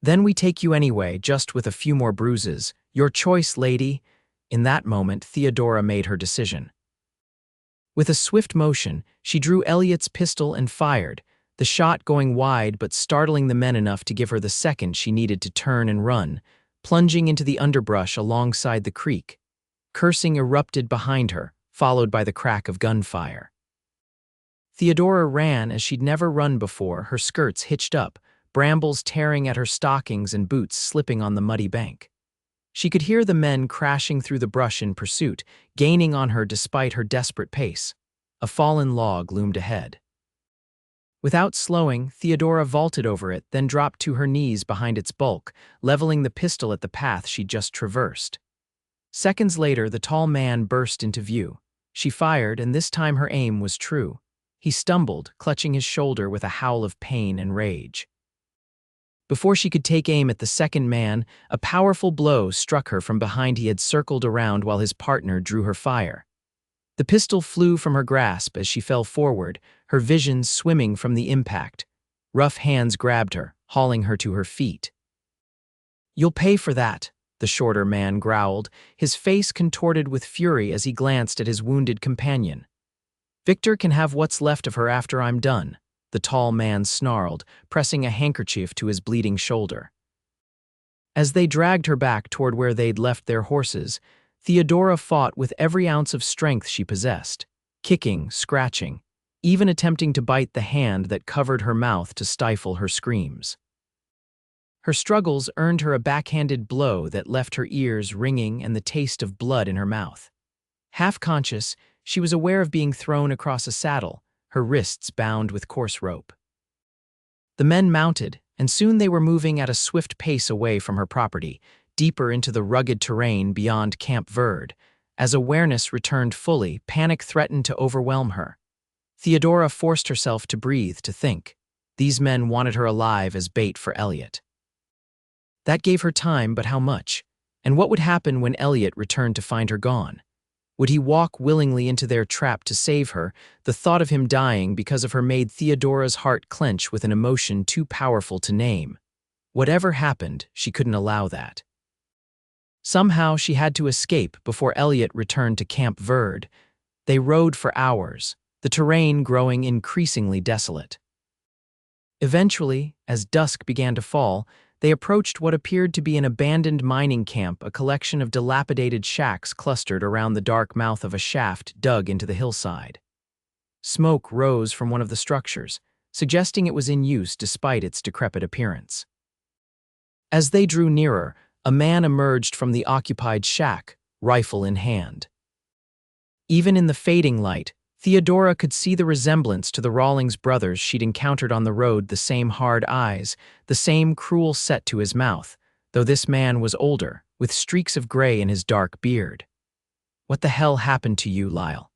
"Then we take you anyway, just with a few more bruises. Your choice, lady." In that moment, Theodora made her decision. With a swift motion, she drew Elliot's pistol and fired, the shot going wide but startling the men enough to give her the second she needed to turn and run, plunging into the underbrush alongside the creek. Cursing erupted behind her, followed by the crack of gunfire. Theodora ran as she'd never run before, her skirts hitched up, brambles tearing at her stockings and boots slipping on the muddy bank. She could hear the men crashing through the brush in pursuit, gaining on her despite her desperate pace. A fallen log loomed ahead. Without slowing, Theodora vaulted over it, then dropped to her knees behind its bulk, leveling the pistol at the path she'd just traversed. Seconds later, the tall man burst into view. She fired, and this time her aim was true. He stumbled, clutching his shoulder with a howl of pain and rage. Before she could take aim at the second man, a powerful blow struck her from behind. He had circled around while his partner drew her fire. The pistol flew from her grasp as she fell forward, her vision swimming from the impact. Rough hands grabbed her, hauling her to her feet. "You'll pay for that," the shorter man growled, his face contorted with fury as he glanced at his wounded companion. "Victor can have what's left of her after I'm done," the tall man snarled, pressing a handkerchief to his bleeding shoulder. As they dragged her back toward where they'd left their horses, Theodora fought with every ounce of strength she possessed, kicking, scratching, even attempting to bite the hand that covered her mouth to stifle her screams. Her struggles earned her a backhanded blow that left her ears ringing and the taste of blood in her mouth. Half conscious, she was aware of being thrown across a saddle, her wrists bound with coarse rope. The men mounted, and soon they were moving at a swift pace away from her property, deeper into the rugged terrain beyond Camp Verde. As awareness returned fully, panic threatened to overwhelm her. Theodora forced herself to breathe, to think. These men wanted her alive as bait for Elliot. That gave her time, but how much? And what would happen when Elliot returned to find her gone? Would he walk willingly into their trap to save her? The thought of him dying because of her made Theodora's heart clench with an emotion too powerful to name. Whatever happened, she couldn't allow that. Somehow she had to escape before Elliot returned to Camp Verde. They rode for hours, the terrain growing increasingly desolate. Eventually, as dusk began to fall, they approached what appeared to be an abandoned mining camp, a collection of dilapidated shacks clustered around the dark mouth of a shaft dug into the hillside. Smoke rose from one of the structures, suggesting it was in use despite its decrepit appearance. As they drew nearer, a man emerged from the occupied shack, rifle in hand. Even in the fading light, Theodora could see the resemblance to the Rawlings brothers she'd encountered on the road, the same hard eyes, the same cruel set to his mouth, though this man was older, with streaks of gray in his dark beard. "What the hell happened to you, Lyle?"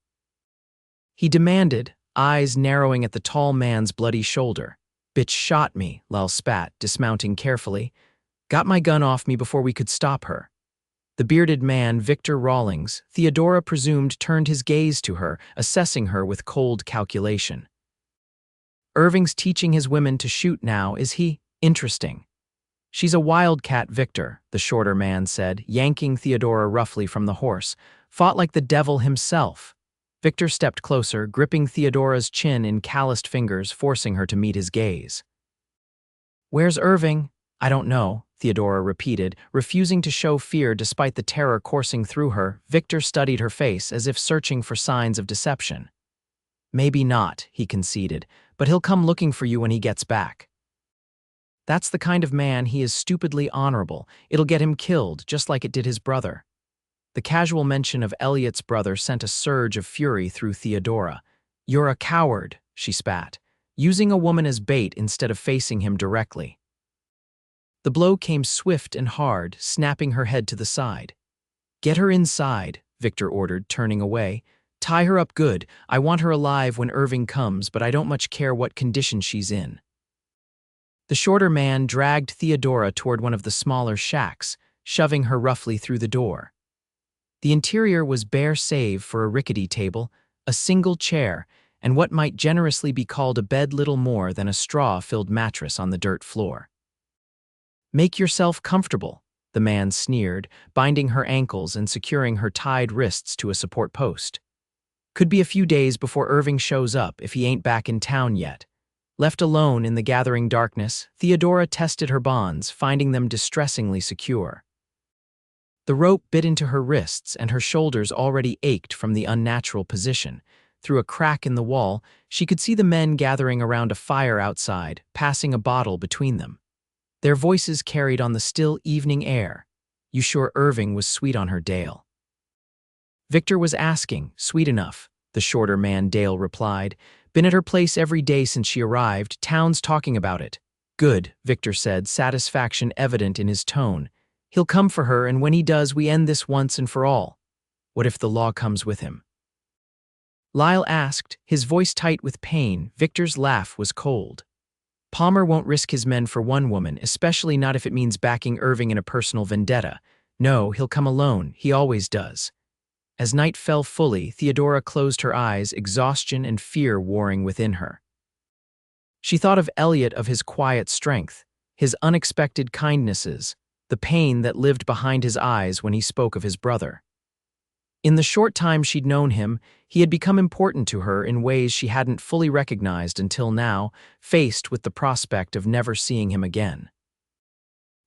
he demanded, eyes narrowing at the tall man's bloody shoulder. "Bitch shot me," Lyle spat, dismounting carefully. "Got my gun off me before we could stop her." The bearded man, Victor Rawlings, Theodora presumed turned his gaze to her, assessing her with cold calculation. "Irving's teaching his women to shoot now, is he? Interesting." "She's a wildcat, Victor," the shorter man said, yanking Theodora roughly from the horse. "Fought like the devil himself." Victor stepped closer, gripping Theodora's chin in calloused fingers, forcing her to meet his gaze. "Where's Irving?" "I don't know," Theodora repeated, refusing to show fear despite the terror coursing through her. Victor studied her face as if searching for signs of deception. "Maybe not," he conceded, "but he'll come looking for you when he gets back. That's the kind of man he is, stupidly honorable. It'll get him killed, just like it did his brother." The casual mention of Elliot's brother sent a surge of fury through Theodora. "You're a coward," she spat, using a woman as bait instead of facing him directly. The blow came swift and hard, snapping her head to the side. "Get her inside," Victor ordered, turning away. "Tie her up good. I want her alive when Irving comes, but I don't much care what condition she's in." The shorter man dragged Theodora toward one of the smaller shacks, shoving her roughly through the door. The interior was bare save for a rickety table, a single chair, and what might generously be called a bed, little more than a straw-filled mattress on the dirt floor. "Make yourself comfortable," the man sneered, binding her ankles and securing her tied wrists to a support post. Could be a few days before Irving shows up if he ain't back in town yet. Left alone in the gathering darkness, Theodora tested her bonds, finding them distressingly secure. The rope bit into her wrists and her shoulders already ached from the unnatural position. Through a crack in the wall, she could see the men gathering around a fire outside, passing a bottle between them. Their voices carried on the still evening air. "You sure Irving was sweet on her, Dale?" Victor was asking, "Sweet enough," the shorter man Dale replied. "Been at her place every day since she arrived, town's talking about it." "Good," Victor said, satisfaction evident in his tone. "He'll come for her, and when he does, we end this once and for all." "What if the law comes with him?" Lyle asked, his voice tight with pain. Victor's laugh was cold. "Palmer won't risk his men for one woman, especially not if it means backing Irving in a personal vendetta. No, he'll come alone, he always does." As night fell fully, Theodora closed her eyes, exhaustion and fear warring within her. She thought of Elliot, of his quiet strength, his unexpected kindnesses, the pain that lived behind his eyes when he spoke of his brother. In the short time she'd known him, he had become important to her in ways she hadn't fully recognized until now, faced with the prospect of never seeing him again.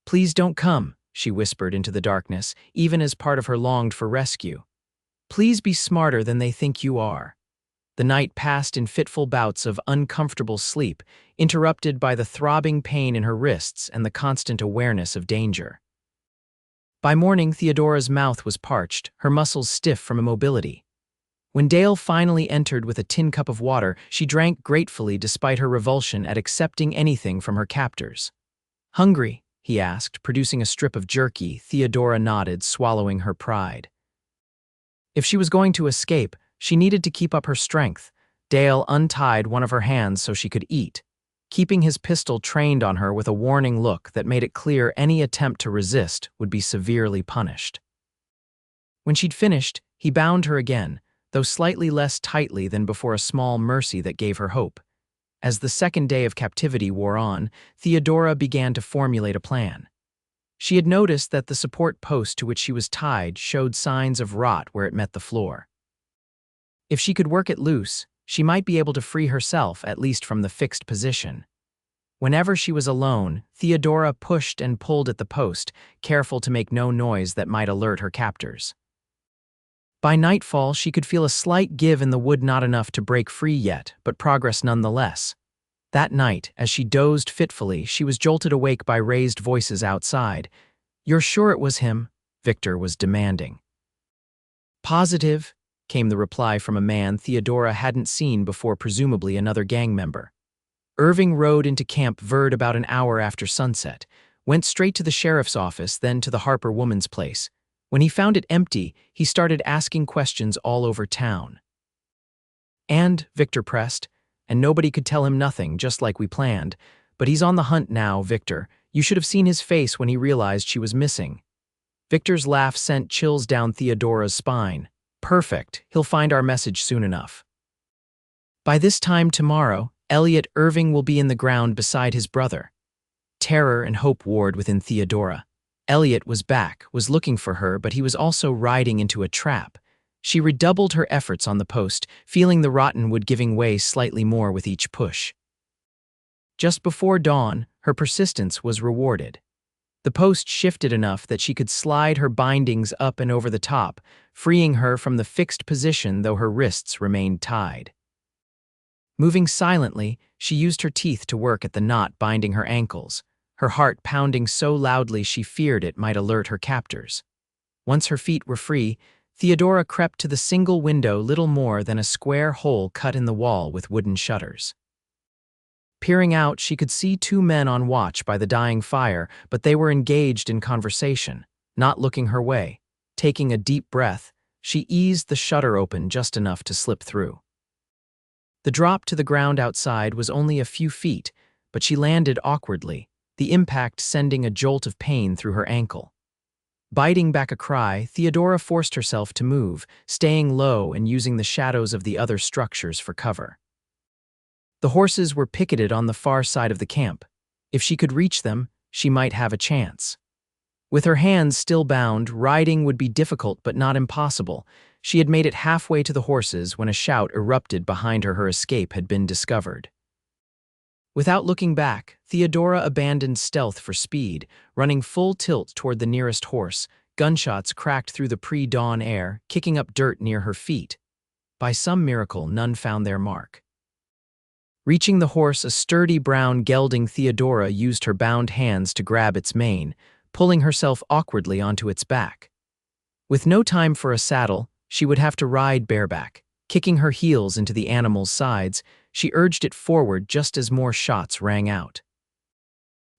"Please don't come," she whispered into the darkness, even as part of her longed for rescue. "Please be smarter than they think you are." The night passed in fitful bouts of uncomfortable sleep, interrupted by the throbbing pain in her wrists and the constant awareness of danger. By morning, Theodora's mouth was parched, her muscles stiff from immobility. When Dale finally entered with a tin cup of water, she drank gratefully despite her revulsion at accepting anything from her captors. "Hungry?" he asked, producing a strip of jerky. Theodora nodded, swallowing her pride. If she was going to escape, she needed to keep up her strength. Dale untied one of her hands so she could eat, keeping his pistol trained on her with a warning look that made it clear any attempt to resist would be severely punished. When she'd finished, he bound her again, though slightly less tightly than before, a small mercy that gave her hope. As the second day of captivity wore on, Theodora began to formulate a plan. She had noticed that the support post to which she was tied showed signs of rot where it met the floor. If she could work it loose, she might be able to free herself, at least from the fixed position. Whenever she was alone, Theodora pushed and pulled at the post, careful to make no noise that might alert her captors. By nightfall, she could feel a slight give in the wood, not enough to break free yet, but progress nonetheless. That night, as she dozed fitfully, she was jolted awake by raised voices outside. "You're sure it was him?" Victor was demanding. "Positive," came the reply from a man Theodora hadn't seen before, presumably another gang member. Irving rode into Camp Verde about an hour after sunset, went straight to the sheriff's office, then to the Harper woman's place. When he found it empty, he started asking questions all over town. "And," Victor pressed, "and nobody could tell him nothing, just like we planned. But he's on the hunt now, Victor. You should have seen his face when he realized she was missing." Victor's laugh sent chills down Theodora's spine. "Perfect. He'll find our message soon enough. By this time tomorrow, Elliot Irving will be in the ground beside his brother." Terror and hope warred within Theodora. Elliot was back, was looking for her, but he was also riding into a trap. She redoubled her efforts on the post, feeling the rotten wood giving way slightly more with each push. Just before dawn, her persistence was rewarded. The post shifted enough that she could slide her bindings up and over the top, freeing her from the fixed position though her wrists remained tied. Moving silently, she used her teeth to work at the knot binding her ankles, her heart pounding so loudly she feared it might alert her captors. Once her feet were free, Theodora crept to the single window, little more than a square hole cut in the wall with wooden shutters. Peering out, she could see two men on watch by the dying fire, but they were engaged in conversation, not looking her way. Taking a deep breath, she eased the shutter open just enough to slip through. The drop to the ground outside was only a few feet, but she landed awkwardly, the impact sending a jolt of pain through her ankle. Biting back a cry, Theodora forced herself to move, staying low and using the shadows of the other structures for cover. The horses were picketed on the far side of the camp. If she could reach them, she might have a chance. With her hands still bound, riding would be difficult but not impossible. She had made it halfway to the horses when a shout erupted behind her escape had been discovered. Without looking back, Theodora abandoned stealth for speed, running full tilt toward the nearest horse. Gunshots cracked through the pre-dawn air, kicking up dirt near her feet. By some miracle, none found their mark. Reaching the horse, a sturdy brown gelding, Theodora used her bound hands to grab its mane, pulling herself awkwardly onto its back. With no time for a saddle, she would have to ride bareback. Kicking her heels into the animal's sides, she urged it forward just as more shots rang out.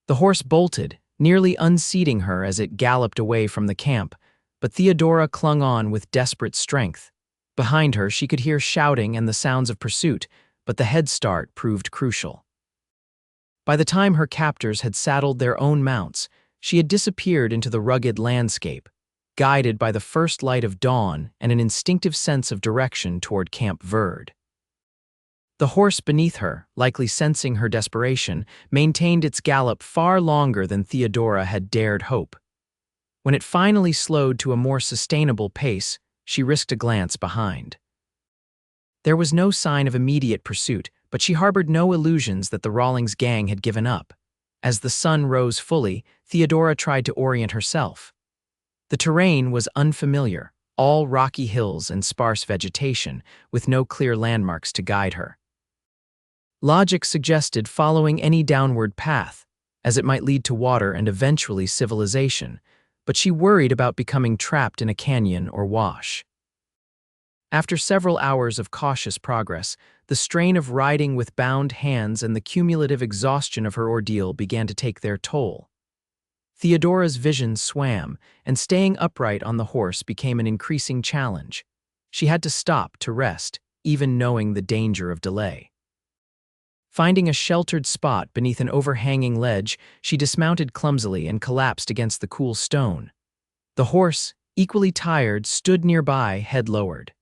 The horse bolted, nearly unseating her as it galloped away from the camp, but Theodora clung on with desperate strength. Behind her, she could hear shouting and the sounds of pursuit, but the head start proved crucial. By the time her captors had saddled their own mounts, she had disappeared into the rugged landscape, guided by the first light of dawn and an instinctive sense of direction toward Camp Verde. The horse beneath her, likely sensing her desperation, maintained its gallop far longer than Theodora had dared hope. When it finally slowed to a more sustainable pace, she risked a glance behind. There was no sign of immediate pursuit, but she harbored no illusions that the Rawlings gang had given up. As the sun rose fully, Theodora tried to orient herself. The terrain was unfamiliar, all rocky hills and sparse vegetation, with no clear landmarks to guide her. Logic suggested following any downward path, as it might lead to water and eventually civilization, but she worried about becoming trapped in a canyon or wash. After several hours of cautious progress, the strain of riding with bound hands and the cumulative exhaustion of her ordeal began to take their toll. Theodora's vision swam, and staying upright on the horse became an increasing challenge. She had to stop to rest, even knowing the danger of delay. Finding a sheltered spot beneath an overhanging ledge, she dismounted clumsily and collapsed against the cool stone. The horse, equally tired, stood nearby, head lowered.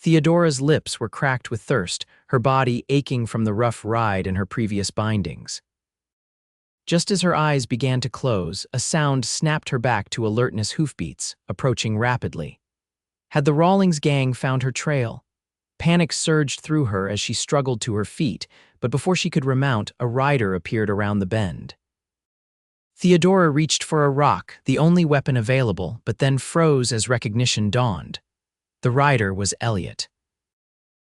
Theodora's lips were cracked with thirst, her body aching from the rough ride and her previous bindings. Just as her eyes began to close, a sound snapped her back to alertness: hoofbeats, approaching rapidly. Had the Rawlings gang found her trail? Panic surged through her as she struggled to her feet, but before she could remount, a rider appeared around the bend. Theodora reached for a rock, the only weapon available, but then froze as recognition dawned. The rider was Elliot.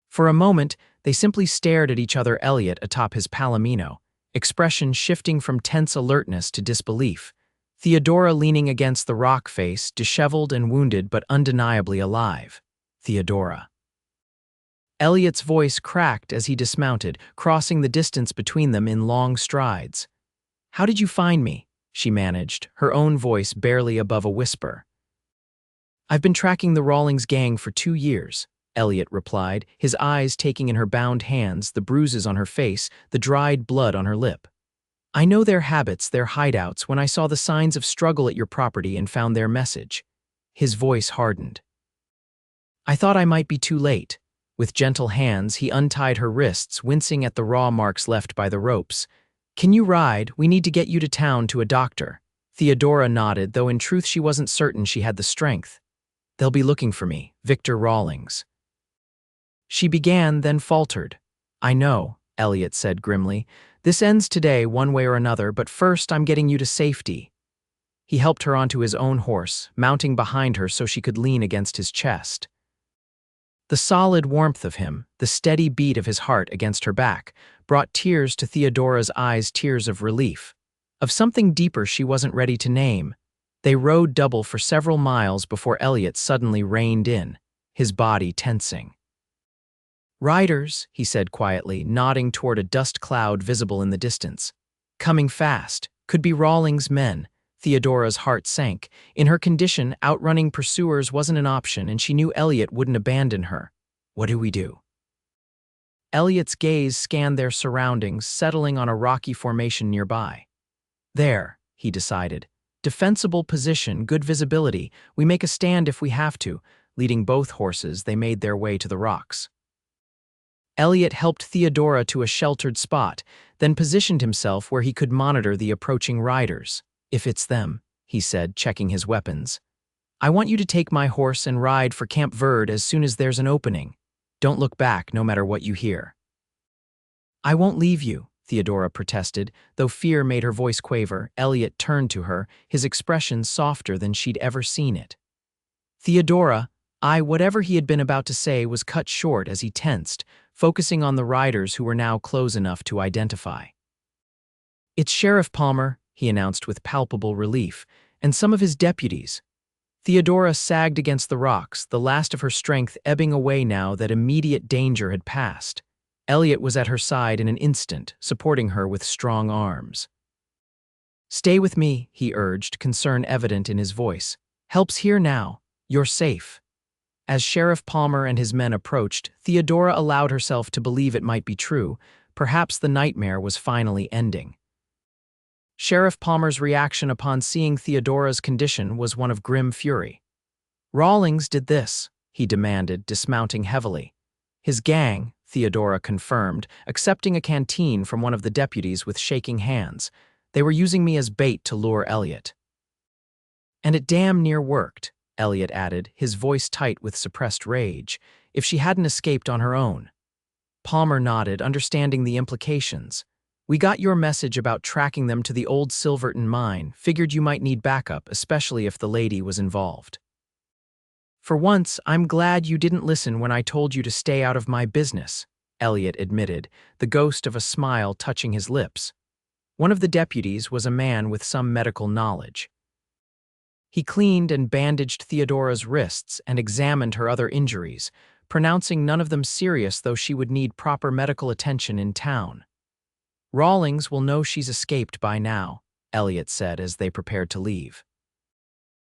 For a moment, they simply stared at each other, Elliot atop his palomino, expression shifting from tense alertness to disbelief. Theodora leaning against the rock face, disheveled and wounded but undeniably alive. Theodora. Elliot's voice cracked as he dismounted, crossing the distance between them in long strides. "How did you find me?" she managed, her own voice barely above a whisper. "I've been tracking the Rawlings gang for 2 years," Elliot replied, his eyes taking in her bound hands, the bruises on her face, the dried blood on her lip. "I know their habits, their hideouts, when I saw the signs of struggle at your property and found their message." His voice hardened. "I thought I might be too late." With gentle hands, he untied her wrists, wincing at the raw marks left by the ropes. "Can you ride? We need to get you to town to a doctor." Theodora nodded, though in truth she wasn't certain she had the strength. "They'll be looking for me, Victor Rawlings." She began, then faltered. "I know," Elliot said grimly. "This ends today one way or another, but first I'm getting you to safety." He helped her onto his own horse, mounting behind her so she could lean against his chest. The solid warmth of him, the steady beat of his heart against her back, brought tears to Theodora's eyes, tears of relief, of something deeper she wasn't ready to name. They rode double for several miles before Elliot suddenly reined in, his body tensing. "Riders," he said quietly, nodding toward a dust cloud visible in the distance. "Coming fast. Could be Rawlings' men." Theodora's heart sank. In her condition, outrunning pursuers wasn't an option, and she knew Elliot wouldn't abandon her. "What do we do?" Elliot's gaze scanned their surroundings, settling on a rocky formation nearby. "There," he decided. "Defensible position, good visibility. We make a stand if we have to." Leading both horses, they made their way to the rocks. Elliot helped Theodora to a sheltered spot, then positioned himself where he could monitor the approaching riders. "If it's them, he said, checking his weapons. "I want you to take my horse and ride for Camp Verde as soon as there's an opening. Don't look back, no matter what you hear." "I won't leave you," Theodora protested, though fear made her voice quaver. Elliot turned to her, his expression softer than she'd ever seen it. "Theodora, whatever he had been about to say was cut short as he tensed, focusing on the riders who were now close enough to identify. "It's Sheriff Palmer," he announced with palpable relief, "and some of his deputies." Theodora sagged against the rocks, the last of her strength ebbing away now that immediate danger had passed. Elliot was at her side in an instant, supporting her with strong arms. "Stay with me," he urged, concern evident in his voice. "Help's here now. You're safe." As Sheriff Palmer and his men approached, Theodora allowed herself to believe it might be true. Perhaps the nightmare was finally ending. Sheriff Palmer's reaction upon seeing Theodora's condition was one of grim fury. "Rawlings did this," he demanded, dismounting heavily. "His gang," Theodora confirmed, accepting a canteen from one of the deputies with shaking hands. "They were using me as bait to lure Elliot." "And it damn near worked," Elliot added, his voice tight with suppressed rage, "if she hadn't escaped on her own." Palmer nodded, understanding the implications. "We got your message about tracking them to the old Silverton mine, figured you might need backup, especially if the lady was involved." "For once, I'm glad you didn't listen when I told you to stay out of my business," Elliot admitted, the ghost of a smile touching his lips. One of the deputies was a man with some medical knowledge. He cleaned and bandaged Theodora's wrists and examined her other injuries, pronouncing none of them serious, though she would need proper medical attention in town. "Rawlings will know she's escaped by now," Elliot said as they prepared to leave.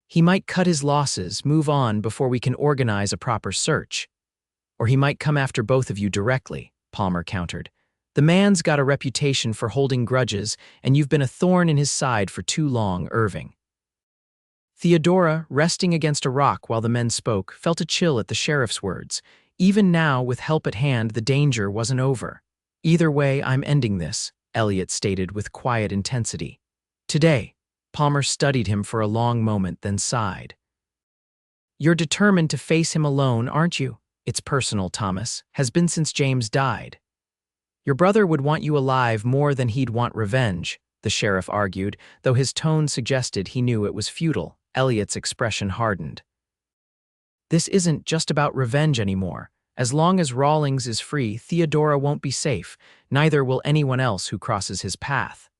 "He might cut his losses, move on before we can organize a proper search. Or he might come after both of you directly," Palmer countered. "The man's got a reputation for holding grudges, and you've been a thorn in his side for too long, Irving." Theodora, resting against a rock while the men spoke, felt a chill at the sheriff's words. Even now, with help at hand, the danger wasn't over. "Either way, I'm ending this," Elliot stated with quiet intensity. "Today." Palmer studied him for a long moment, then sighed. "You're determined to face him alone, aren't you? It's personal, Thomas. Has been since James died. Your brother would want you alive more than he'd want revenge," the sheriff argued, though his tone suggested he knew it was futile. Elliot's expression hardened. "This isn't just about revenge anymore. As long as Rawlings is free, Theodora won't be safe. Neither will anyone else who crosses his path."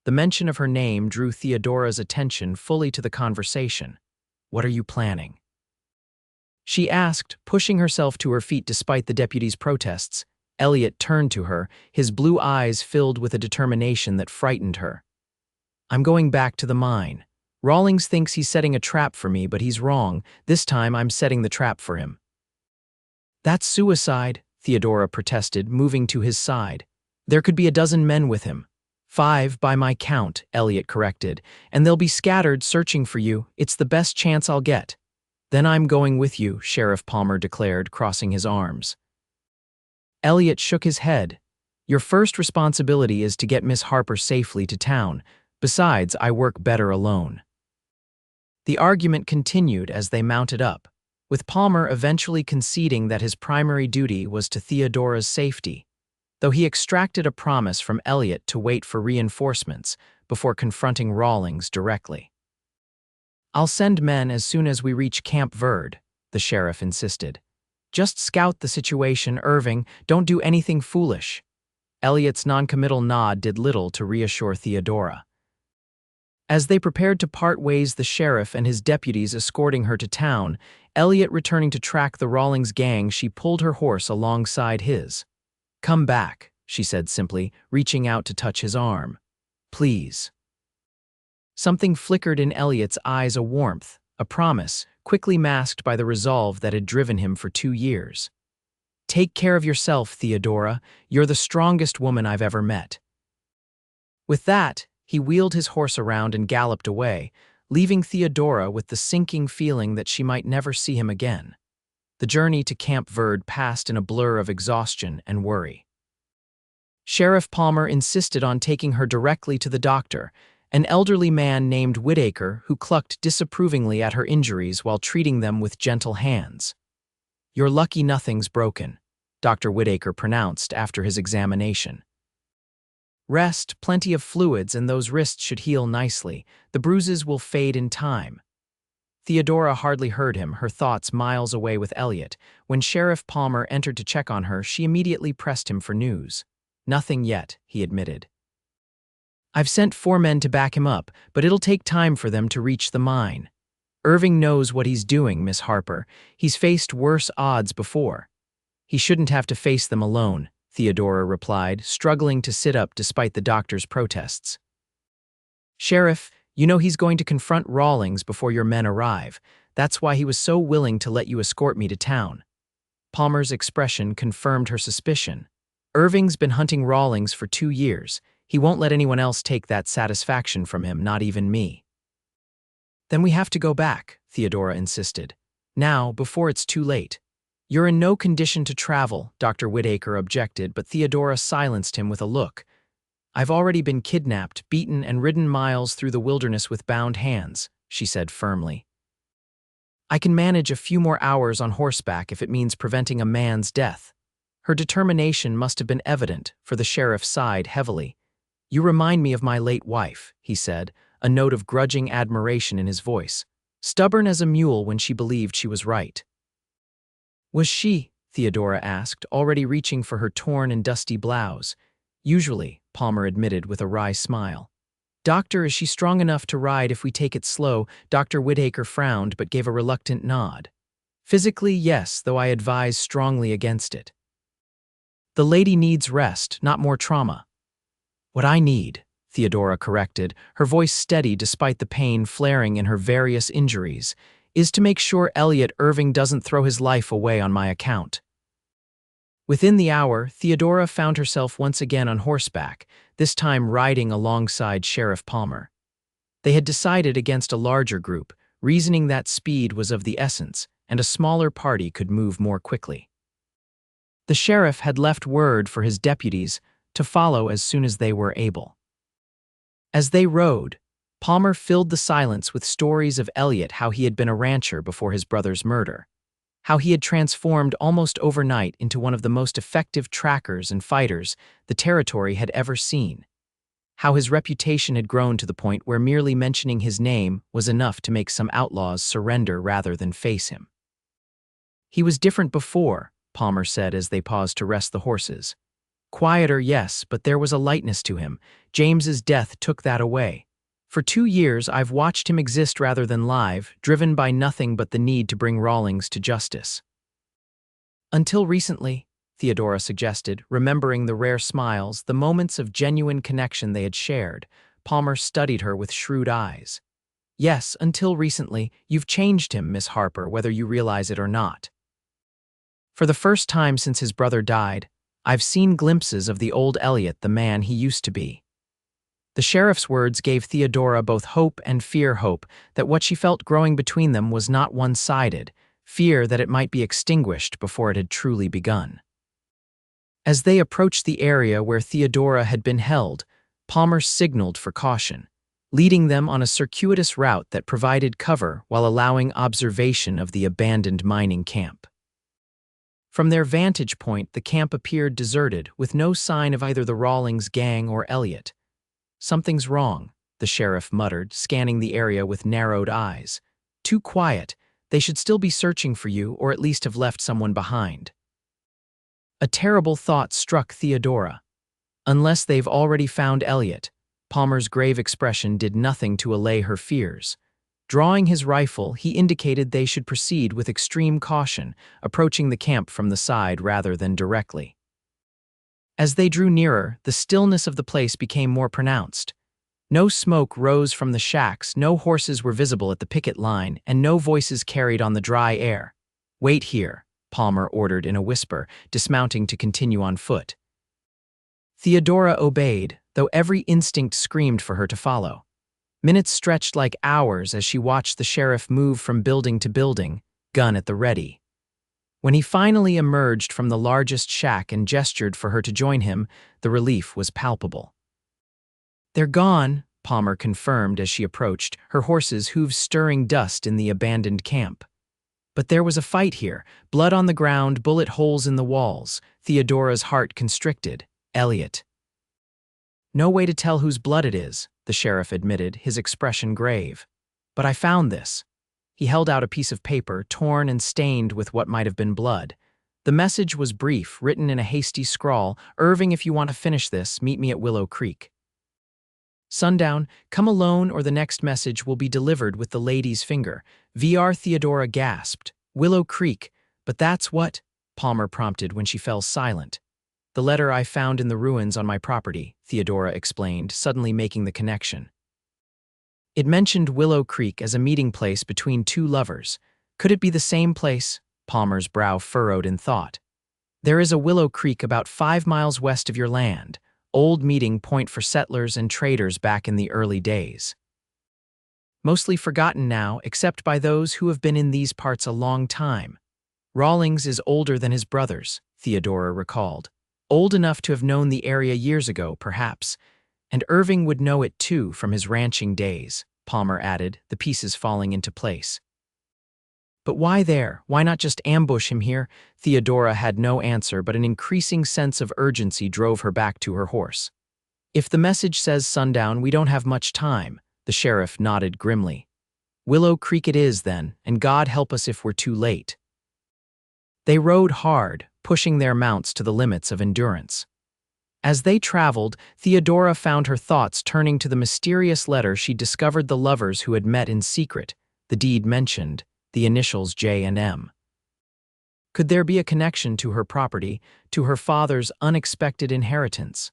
The mention of her name drew Theodora's attention fully to the conversation. "What are you planning?" she asked, pushing herself to her feet despite the deputy's protests. Elliot turned to her, his blue eyes filled with a determination that frightened her. "I'm going back to the mine. Rawlings thinks he's setting a trap for me, but he's wrong. This time I'm setting the trap for him." "That's suicide," Theodora protested, moving to his side. "There could be a dozen men with him." "5 by my count," Elliot corrected, "and they'll be scattered searching for you. It's the best chance I'll get." "Then I'm going with you," Sheriff Palmer declared, crossing his arms. Elliot shook his head. "Your first responsibility is to get Miss Harper safely to town. Besides, I work better alone." The argument continued as they mounted up, with Palmer eventually conceding that his primary duty was to Theodora's safety, though he extracted a promise from Elliot to wait for reinforcements before confronting Rawlings directly. "I'll send men as soon as we reach Camp Verde," the sheriff insisted. "Just scout the situation, Irving. Don't do anything foolish." Elliot's noncommittal nod did little to reassure Theodora. As they prepared to part ways, the sheriff and his deputies escorting her to town, Elliot returning to track the Rawlings gang, she pulled her horse alongside his. "Come back," she said simply, reaching out to touch his arm. "Please." Something flickered in Elliot's eyes, a warmth, a promise, quickly masked by the resolve that had driven him for 2 years. "Take care of yourself, Theodora. You're the strongest woman I've ever met." With that, he wheeled his horse around and galloped away, leaving Theodora with the sinking feeling that she might never see him again. The journey to Camp Verde passed in a blur of exhaustion and worry. Sheriff Palmer insisted on taking her directly to the doctor, an elderly man named Whitaker who clucked disapprovingly at her injuries while treating them with gentle hands. "You're lucky nothing's broken," Dr. Whitaker pronounced after his examination. "Rest, plenty of fluids, and those wrists should heal nicely. The bruises will fade in time." Theodora hardly heard him, her thoughts miles away with Elliot. When Sheriff Palmer entered to check on her, she immediately pressed him for news. "Nothing yet," he admitted. "I've sent 4 men to back him up, but it'll take time for them to reach the mine. Irving knows what he's doing, Miss Harper. He's faced worse odds before." "He shouldn't have to face them alone," Theodora replied, struggling to sit up despite the doctor's protests. "Sheriff, you know he's going to confront Rawlings before your men arrive. That's why he was so willing to let you escort me to town." Palmer's expression confirmed her suspicion. "Irving's been hunting Rawlings for 2 years. He won't let anyone else take that satisfaction from him, not even me." "Then we have to go back," Theodora insisted. "Now, before it's too late." "You're in no condition to travel," Dr. Whitaker objected, but Theodora silenced him with a look. "I've already been kidnapped, beaten, and ridden miles through the wilderness with bound hands," she said firmly. "I can manage a few more hours on horseback if it means preventing a man's death." Her determination must have been evident, for the sheriff sighed heavily. "You remind me of my late wife," he said, a note of grudging admiration in his voice. "Stubborn as a mule when she believed she was right." "Was she?" Theodora asked, already reaching for her torn and dusty blouse. "Usually," Palmer admitted with a wry smile. "Doctor, is she strong enough to ride if we take it slow?" Dr. Whitaker frowned but gave a reluctant nod. "Physically, yes, though I advise strongly against it. The lady needs rest, not more trauma." "What I need," Theodora corrected, her voice steady despite the pain flaring in her various injuries, "is to make sure Elliot Irving doesn't throw his life away on my account." Within the hour, Theodora found herself once again on horseback, this time riding alongside Sheriff Palmer. They had decided against a larger group, reasoning that speed was of the essence, and a smaller party could move more quickly. The sheriff had left word for his deputies to follow as soon as they were able. As they rode, Palmer filled the silence with stories of Elliot, how he had been a rancher before his brother's murder, how he had transformed almost overnight into one of the most effective trackers and fighters the territory had ever seen, how his reputation had grown to the point where merely mentioning his name was enough to make some outlaws surrender rather than face him. "He was different before," Palmer said as they paused to rest the horses. "Quieter, yes, but there was a lightness to him. James's death took that away. For 2 years, I've watched him exist rather than live, driven by nothing but the need to bring Rawlings to justice." "Until recently," Theodora suggested, remembering the rare smiles, the moments of genuine connection they had shared. Palmer studied her with shrewd eyes. "Yes, until recently, you've changed him, Miss Harper, whether you realize it or not. For the first time since his brother died, I've seen glimpses of the old Elliot, the man he used to be." The sheriff's words gave Theodora both hope and fear, hope that what she felt growing between them was not one-sided, fear that it might be extinguished before it had truly begun. As they approached the area where Theodora had been held, Palmer signaled for caution, leading them on a circuitous route that provided cover while allowing observation of the abandoned mining camp. From their vantage point, the camp appeared deserted, with no sign of either the Rawlings gang or Elliot. "Something's wrong," the sheriff muttered, scanning the area with narrowed eyes. "Too quiet. They should still be searching for you, or at least have left someone behind." A terrible thought struck Theodora. Unless they've already found Elliot. Palmer's grave expression did nothing to allay her fears. Drawing his rifle, he indicated they should proceed with extreme caution, approaching the camp from the side rather than directly. As they drew nearer, the stillness of the place became more pronounced. No smoke rose from the shacks, no horses were visible at the picket line, and no voices carried on the dry air. "Wait here," Palmer ordered in a whisper, dismounting to continue on foot. Theodora obeyed, though every instinct screamed for her to follow. Minutes stretched like hours as she watched the sheriff move from building to building, gun at the ready. When he finally emerged from the largest shack and gestured for her to join him, the relief was palpable. "They're gone," Palmer confirmed as she approached, her horse's hooves stirring dust in the abandoned camp. But there was a fight here, blood on the ground, bullet holes in the walls. Theodora's heart constricted. Elliot. No way to tell whose blood it is, the sheriff admitted, his expression grave. But I found this. He held out a piece of paper, torn and stained with what might have been blood. The message was brief, written in a hasty scrawl. Irving, if you want to finish this, meet me at Willow Creek. Sundown, come alone or the next message will be delivered with the lady's finger. VR Theodora gasped. Willow Creek, but that's what? Palmer prompted when she fell silent. The letter I found in the ruins on my property, Theodora explained, suddenly making the connection. It mentioned Willow Creek as a meeting place between two lovers. Could it be the same place? Palmer's brow furrowed in thought. There is a Willow Creek about 5 miles west of your land, old meeting point for settlers and traders back in the early days. Mostly forgotten now, except by those who have been in these parts a long time. Rawlings is older than his brothers, Theodora recalled. Old enough to have known the area years ago, perhaps. And Irving would know it too from his ranching days, Palmer added, the pieces falling into place. But why there? Why not just ambush him here? Theodora had no answer, but an increasing sense of urgency drove her back to her horse. If the message says sundown, we don't have much time, the sheriff nodded grimly. Willow Creek it is then, and God help us if we're too late. They rode hard, pushing their mounts to the limits of endurance. As they traveled, Theodora found her thoughts turning to the mysterious letter she discovered the lovers who had met in secret, the deed mentioned, the initials J and M. Could there be a connection to her property, to her father's unexpected inheritance?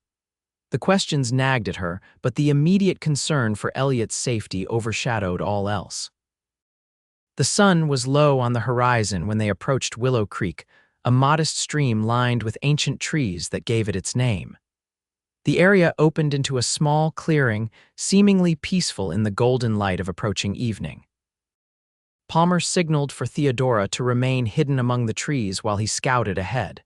The questions nagged at her, but the immediate concern for Elliot's safety overshadowed all else. The sun was low on the horizon when they approached Willow Creek, a modest stream lined with ancient trees that gave it its name. The area opened into a small clearing, seemingly peaceful in the golden light of approaching evening. Palmer signaled for Theodora to remain hidden among the trees while he scouted ahead.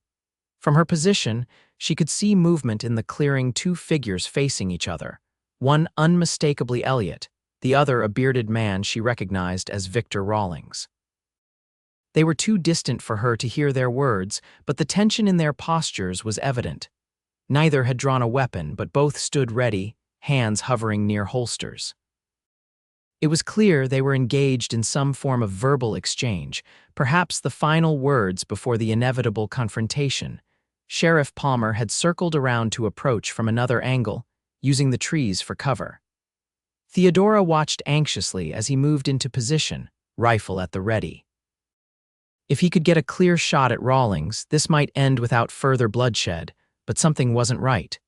From her position, she could see movement in the clearing, two figures facing each other, one unmistakably Elliot, the other a bearded man she recognized as Victor Rawlings. They were too distant for her to hear their words, but the tension in their postures was evident. Neither had drawn a weapon, but both stood ready, hands hovering near holsters. It was clear they were engaged in some form of verbal exchange, perhaps the final words before the inevitable confrontation. Sheriff Palmer had circled around to approach from another angle, using the trees for cover. Theodora watched anxiously as he moved into position, rifle at the ready. If he could get a clear shot at Rawlings, this might end without further bloodshed, but something wasn't right.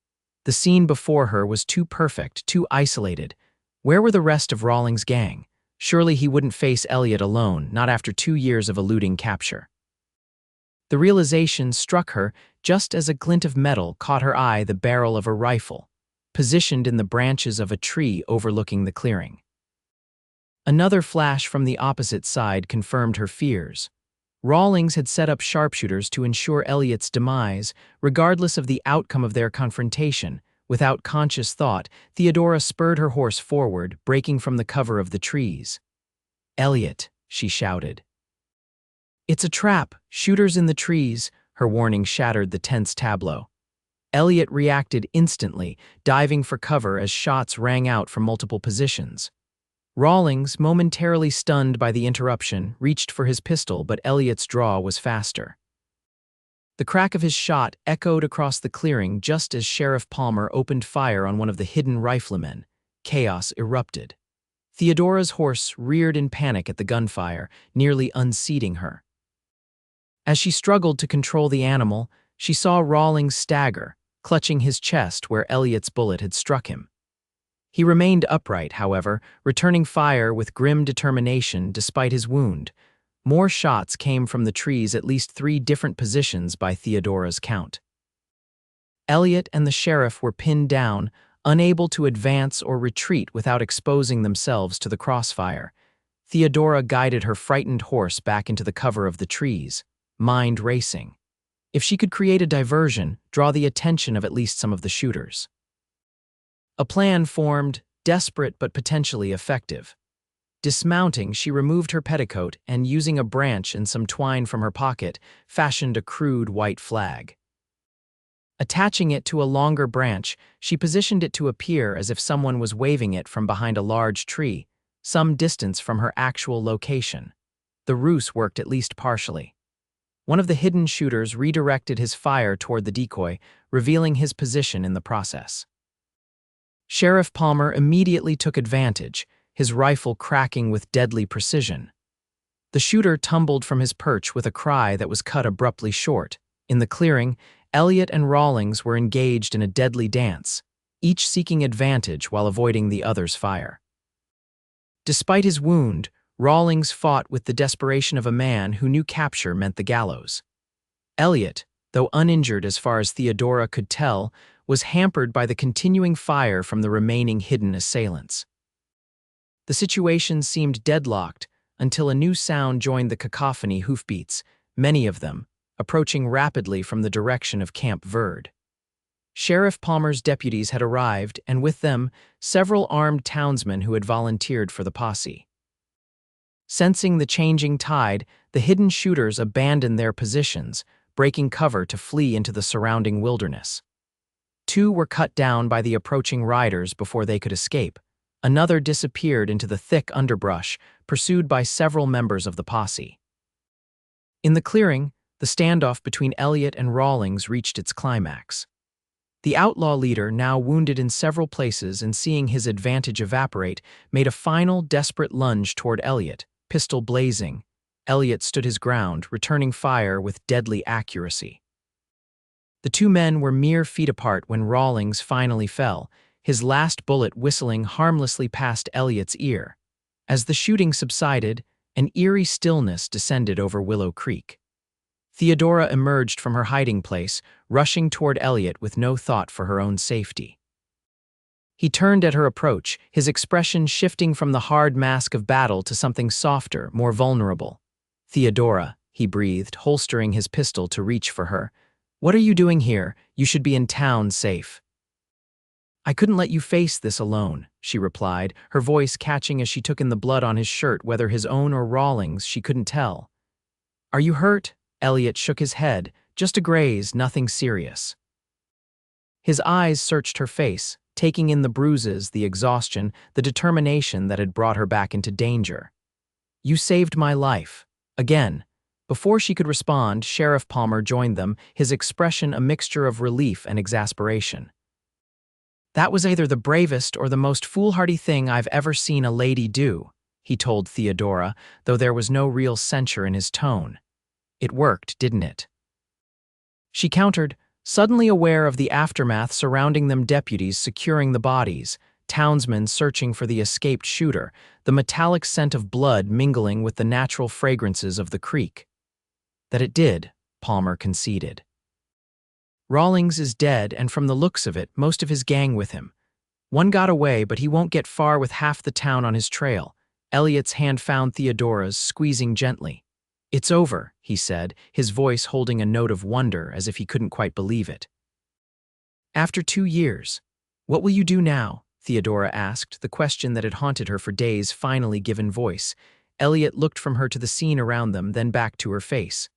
The scene before her was too perfect, too isolated. Where were the rest of Rawlings' gang? Surely he wouldn't face Elliot alone, not after 2 years of eluding capture. The realization struck her just as a glint of metal caught her eye, the barrel of a rifle, positioned in the branches of a tree overlooking the clearing. Another flash from the opposite side confirmed her fears. Rawlings had set up sharpshooters to ensure Elliot's demise, regardless of the outcome of their confrontation. Without conscious thought, Theodora spurred her horse forward, breaking from the cover of the trees. "Elliot," she shouted. "It's a trap! Shooters in the trees!" Her warning shattered the tense tableau. Elliot reacted instantly, diving for cover as shots rang out from multiple positions. Rawlings, momentarily stunned by the interruption, reached for his pistol, but Elliot's draw was faster. The crack of his shot echoed across the clearing just as Sheriff Palmer opened fire on one of the hidden riflemen. Chaos erupted. Theodora's horse reared in panic at the gunfire, nearly unseating her. As she struggled to control the animal, she saw Rawlings stagger, clutching his chest where Elliot's bullet had struck him. He remained upright, however, returning fire with grim determination despite his wound. More shots came from the trees, at least 3 different positions by Theodora's count. Elliot and the sheriff were pinned down, unable to advance or retreat without exposing themselves to the crossfire. Theodora guided her frightened horse back into the cover of the trees, mind racing. If she could create a diversion, draw the attention of at least some of the shooters. A plan formed, desperate but potentially effective. Dismounting, she removed her petticoat and, using a branch and some twine from her pocket, fashioned a crude white flag. Attaching it to a longer branch, she positioned it to appear as if someone was waving it from behind a large tree, some distance from her actual location. The ruse worked at least partially. One of the hidden shooters redirected his fire toward the decoy, revealing his position in the process. Sheriff Palmer immediately took advantage, his rifle cracking with deadly precision. The shooter tumbled from his perch with a cry that was cut abruptly short. In the clearing, Elliot and Rawlings were engaged in a deadly dance, each seeking advantage while avoiding the other's fire. Despite his wound, Rawlings fought with the desperation of a man who knew capture meant the gallows. Elliot, though uninjured as far as Theodora could tell, was hampered by the continuing fire from the remaining hidden assailants. The situation seemed deadlocked until a new sound joined the cacophony hoofbeats, many of them, approaching rapidly from the direction of Camp Verde. Sheriff Palmer's deputies had arrived, and with them, several armed townsmen who had volunteered for the posse. Sensing the changing tide, the hidden shooters abandoned their positions, breaking cover to flee into the surrounding wilderness. Two were cut down by the approaching riders before they could escape. Another disappeared into the thick underbrush, pursued by several members of the posse. In the clearing, the standoff between Elliot and Rawlings reached its climax. The outlaw leader, now wounded in several places and seeing his advantage evaporate, made a final, desperate lunge toward Elliot, pistol blazing. Elliot stood his ground, returning fire with deadly accuracy. The two men were mere feet apart when Rawlings finally fell, his last bullet whistling harmlessly past Elliot's ear. As the shooting subsided, an eerie stillness descended over Willow Creek. Theodora emerged from her hiding place, rushing toward Elliot with no thought for her own safety. He turned at her approach, his expression shifting from the hard mask of battle to something softer, more vulnerable. "Theodora," he breathed, holstering his pistol to reach for her. "What are you doing here? You should be in town safe." "I couldn't let you face this alone," she replied, her voice catching as she took in the blood on his shirt, whether his own or Rawlings, she couldn't tell. "Are you hurt?" Elliot shook his head. "Just a graze, nothing serious." His eyes searched her face, taking in the bruises, the exhaustion, the determination that had brought her back into danger. "You saved my life." Again. Before she could respond, Sheriff Palmer joined them, his expression a mixture of relief and exasperation. "That was either the bravest or the most foolhardy thing I've ever seen a lady do," he told Theodora, though there was no real censure in his tone. "It worked, didn't it?" She countered, suddenly aware of the aftermath surrounding them, deputies securing the bodies, townsmen searching for the escaped shooter, the metallic scent of blood mingling with the natural fragrances of the creek. "That it did," Palmer conceded. "Rawlings is dead, and from the looks of it, most of his gang with him. One got away, but he won't get far with half the town on his trail." Elliot's hand found Theodora's, squeezing gently. "It's over," he said, his voice holding a note of wonder as if he couldn't quite believe it. "After 2 years, what will you do now?" Theodora asked, the question that had haunted her for days finally given voice. Elliot looked from her to the scene around them, then back to her face.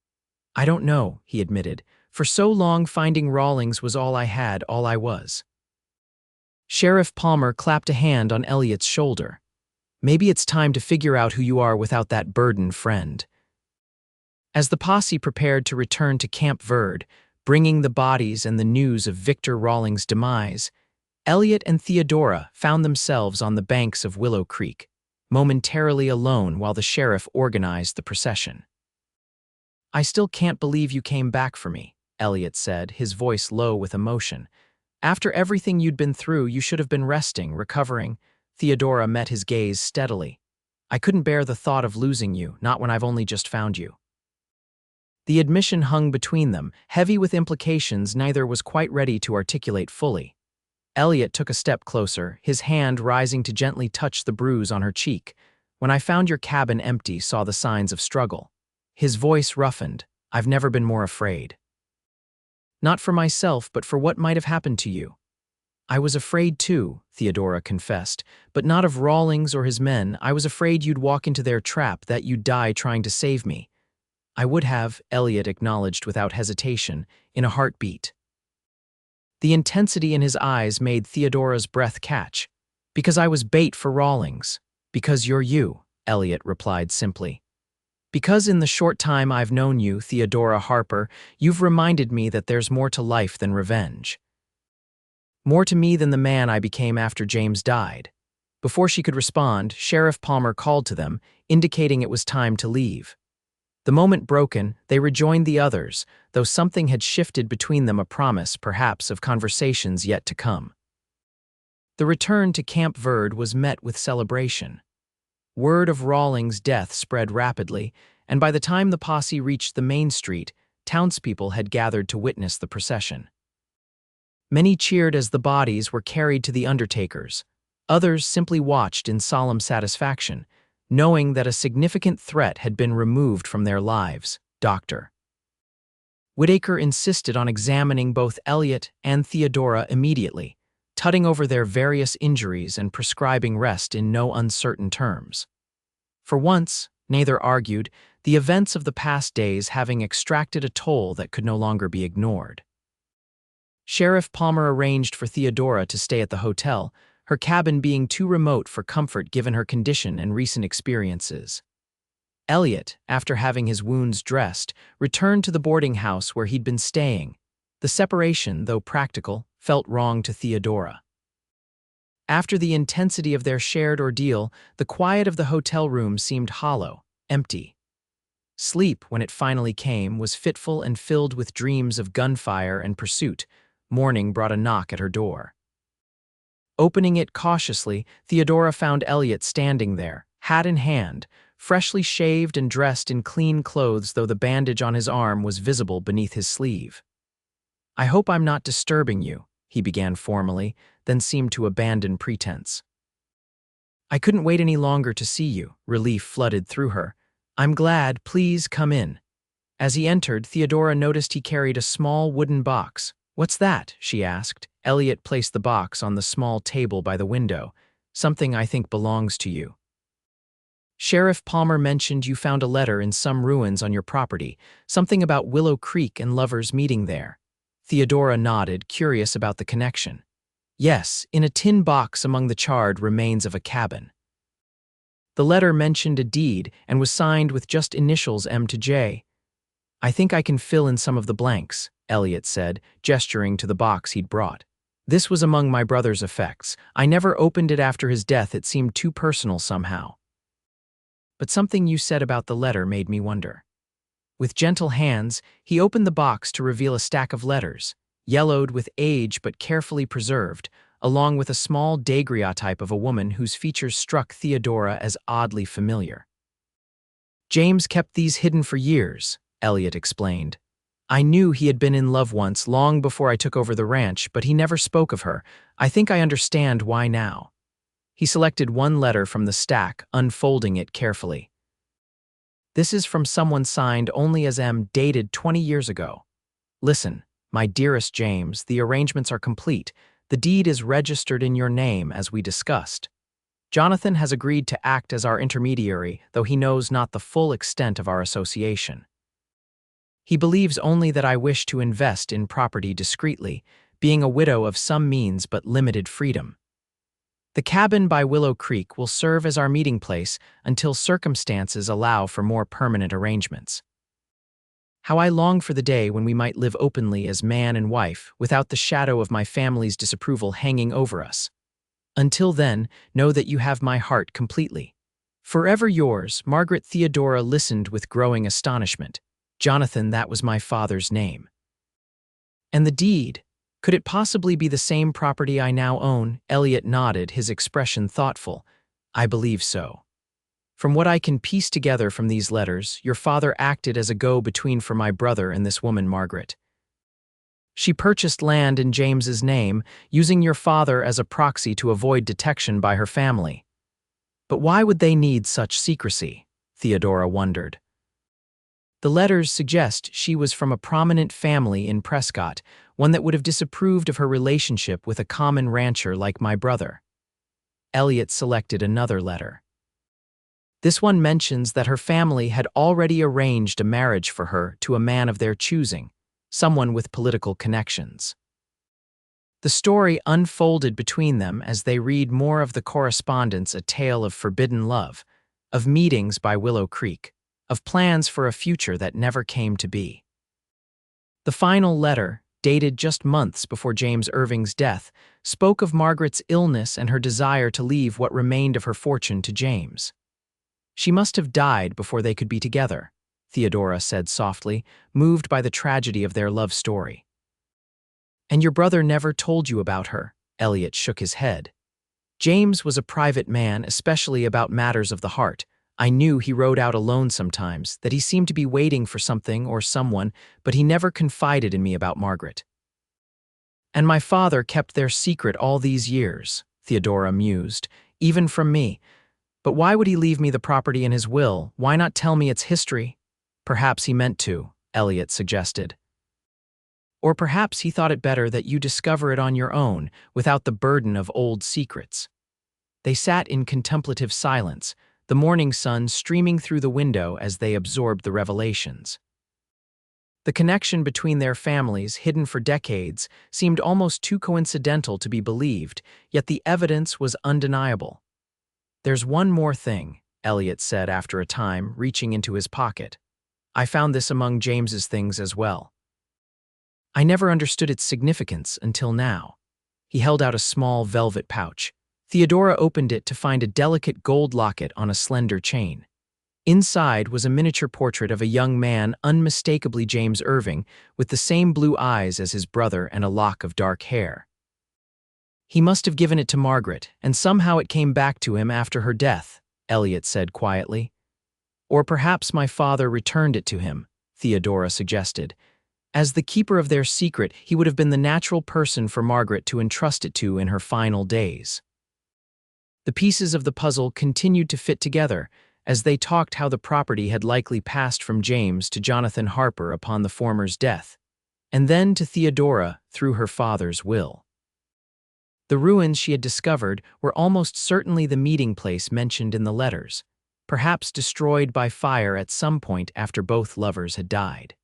"I don't know," he admitted. "For so long, finding Rawlings was all I had, all I was." Sheriff Palmer clapped a hand on Elliot's shoulder. "Maybe it's time to figure out who you are without that burden, friend." As the posse prepared to return to Camp Verde, bringing the bodies and the news of Victor Rawlings' demise, Elliot and Theodora found themselves on the banks of Willow Creek, momentarily alone while the sheriff organized the procession. "I still can't believe you came back for me," Elliot said, his voice low with emotion. "After everything you'd been through, you should have been resting, recovering." Theodora met his gaze steadily. "I couldn't bear the thought of losing you, not when I've only just found you." The admission hung between them, heavy with implications neither was quite ready to articulate fully. Elliot took a step closer, his hand rising to gently touch the bruise on her cheek. "When I found your cabin empty, saw the signs of struggle." His voice roughened. "I've never been more afraid. Not for myself, but for what might have happened to you." I was afraid too, Theodora confessed, but not of Rawlings or his men. I was afraid you'd walk into their trap, that you'd die trying to save me. I would have, Elliot acknowledged without hesitation, in a heartbeat. The intensity in his eyes made Theodora's breath catch. Because I was bait for Rawlings. Because you're you, Elliot replied simply. Because in the short time I've known you, Theodora Harper, you've reminded me that there's more to life than revenge. More to me than the man I became after James died. Before she could respond, Sheriff Palmer called to them, indicating it was time to leave. The moment broken, they rejoined the others, though something had shifted between them, a promise, perhaps, of conversations yet to come. The return to Camp Verde was met with celebration. Word of Rawlings' death spread rapidly, and by the time the posse reached the main street, townspeople had gathered to witness the procession. Many cheered as the bodies were carried to the undertakers. Others simply watched in solemn satisfaction, knowing that a significant threat had been removed from their lives. Dr. Whitaker insisted on examining both Elliot and Theodora immediately, tutting over their various injuries and prescribing rest in no uncertain terms. For once, neither argued, the events of the past days having extracted a toll that could no longer be ignored. Sheriff Palmer arranged for Theodora to stay at the hotel, her cabin being too remote for comfort given her condition and recent experiences. Elliot, after having his wounds dressed, returned to the boarding house where he'd been staying. The separation, though practical, felt wrong to Theodora. After the intensity of their shared ordeal, the quiet of the hotel room seemed hollow, empty. Sleep, when it finally came, was fitful and filled with dreams of gunfire and pursuit. Morning brought a knock at her door. Opening it cautiously, Theodora found Elliot standing there, hat in hand, freshly shaved and dressed in clean clothes, though the bandage on his arm was visible beneath his sleeve. "I hope I'm not disturbing you," he began formally, then seemed to abandon pretense. "I couldn't wait any longer to see you," relief flooded through her. "I'm glad, please come in." As he entered, Theodora noticed he carried a small wooden box. "What's that?" she asked. Elliot placed the box on the small table by the window. "Something I think belongs to you. Sheriff Palmer mentioned you found a letter in some ruins on your property, something about Willow Creek and lovers meeting there." Theodora nodded, curious about the connection. "Yes, in a tin box among the charred remains of a cabin." The letter mentioned a deed and was signed with just initials M to J. "I think I can fill in some of the blanks," Elliot said, gesturing to the box he'd brought. "This was among my brother's effects. I never opened it after his death. It seemed too personal somehow. But something you said about the letter made me wonder." With gentle hands, he opened the box to reveal a stack of letters, yellowed with age but carefully preserved, along with a small daguerreotype of a woman whose features struck Theodora as oddly familiar. "James kept these hidden for years," Elliot explained. "I knew he had been in love once, long before I took over the ranch, but he never spoke of her. I think I understand why now." He selected one letter from the stack, unfolding it carefully. "This is from someone signed only as M, dated 20 years ago. Listen, my dearest James, the arrangements are complete. The deed is registered in your name, as we discussed. Jonathan has agreed to act as our intermediary, though he knows not the full extent of our association. He believes only that I wish to invest in property discreetly, being a widow of some means but limited freedom. The cabin by Willow Creek will serve as our meeting place until circumstances allow for more permanent arrangements. How I long for the day when we might live openly as man and wife, without the shadow of my family's disapproval hanging over us. Until then, know that you have my heart completely. Forever yours, Margaret." Theodora listened with growing astonishment. "Jonathan, that was my father's name." "And the deed? Could it possibly be the same property I now own?" Elliot nodded, his expression thoughtful. "I believe so. From what I can piece together from these letters, your father acted as a go-between for my brother and this woman, Margaret. She purchased land in James's name, using your father as a proxy to avoid detection by her family. But why would they need such secrecy?" Theodora wondered. The letters suggest she was from a prominent family in Prescott, one that would have disapproved of her relationship with a common rancher like my brother. Elliot selected another letter. This one mentions that her family had already arranged a marriage for her to a man of their choosing, someone with political connections. The story unfolded between them as they read more of the correspondence, a tale of forbidden love, of meetings by Willow Creek, of plans for a future that never came to be. The final letter, dated just months before James Irving's death, spoke of Margaret's illness and her desire to leave what remained of her fortune to James. She must have died before they could be together, Theodora said softly, moved by the tragedy of their love story. And your brother never told you about her, Elliot shook his head. James was a private man, especially about matters of the heart. I knew he rode out alone sometimes, that he seemed to be waiting for something or someone, but he never confided in me about Margaret. And my father kept their secret all these years, Theodora mused, even from me. But why would he leave me the property in his will? Why not tell me its history? Perhaps he meant to, Elliot suggested. Or perhaps he thought it better that you discover it on your own, without the burden of old secrets. They sat in contemplative silence, the morning sun streaming through the window as they absorbed the revelations. The connection between their families, hidden for decades, seemed almost too coincidental to be believed, yet the evidence was undeniable. There's one more thing, Elliot said after a time, reaching into his pocket. I found this among James's things as well. I never understood its significance until now. He held out a small velvet pouch. Theodora opened it to find a delicate gold locket on a slender chain. Inside was a miniature portrait of a young man, unmistakably James Irving, with the same blue eyes as his brother and a lock of dark hair. He must have given it to Margaret, and somehow it came back to him after her death, Elliot said quietly. Or perhaps my father returned it to him, Theodora suggested. As the keeper of their secret, he would have been the natural person for Margaret to entrust it to in her final days. The pieces of the puzzle continued to fit together as they talked how the property had likely passed from James to Jonathan Harper upon the former's death, and then to Theodora through her father's will. The ruins she had discovered were almost certainly the meeting place mentioned in the letters, perhaps destroyed by fire at some point after both lovers had died.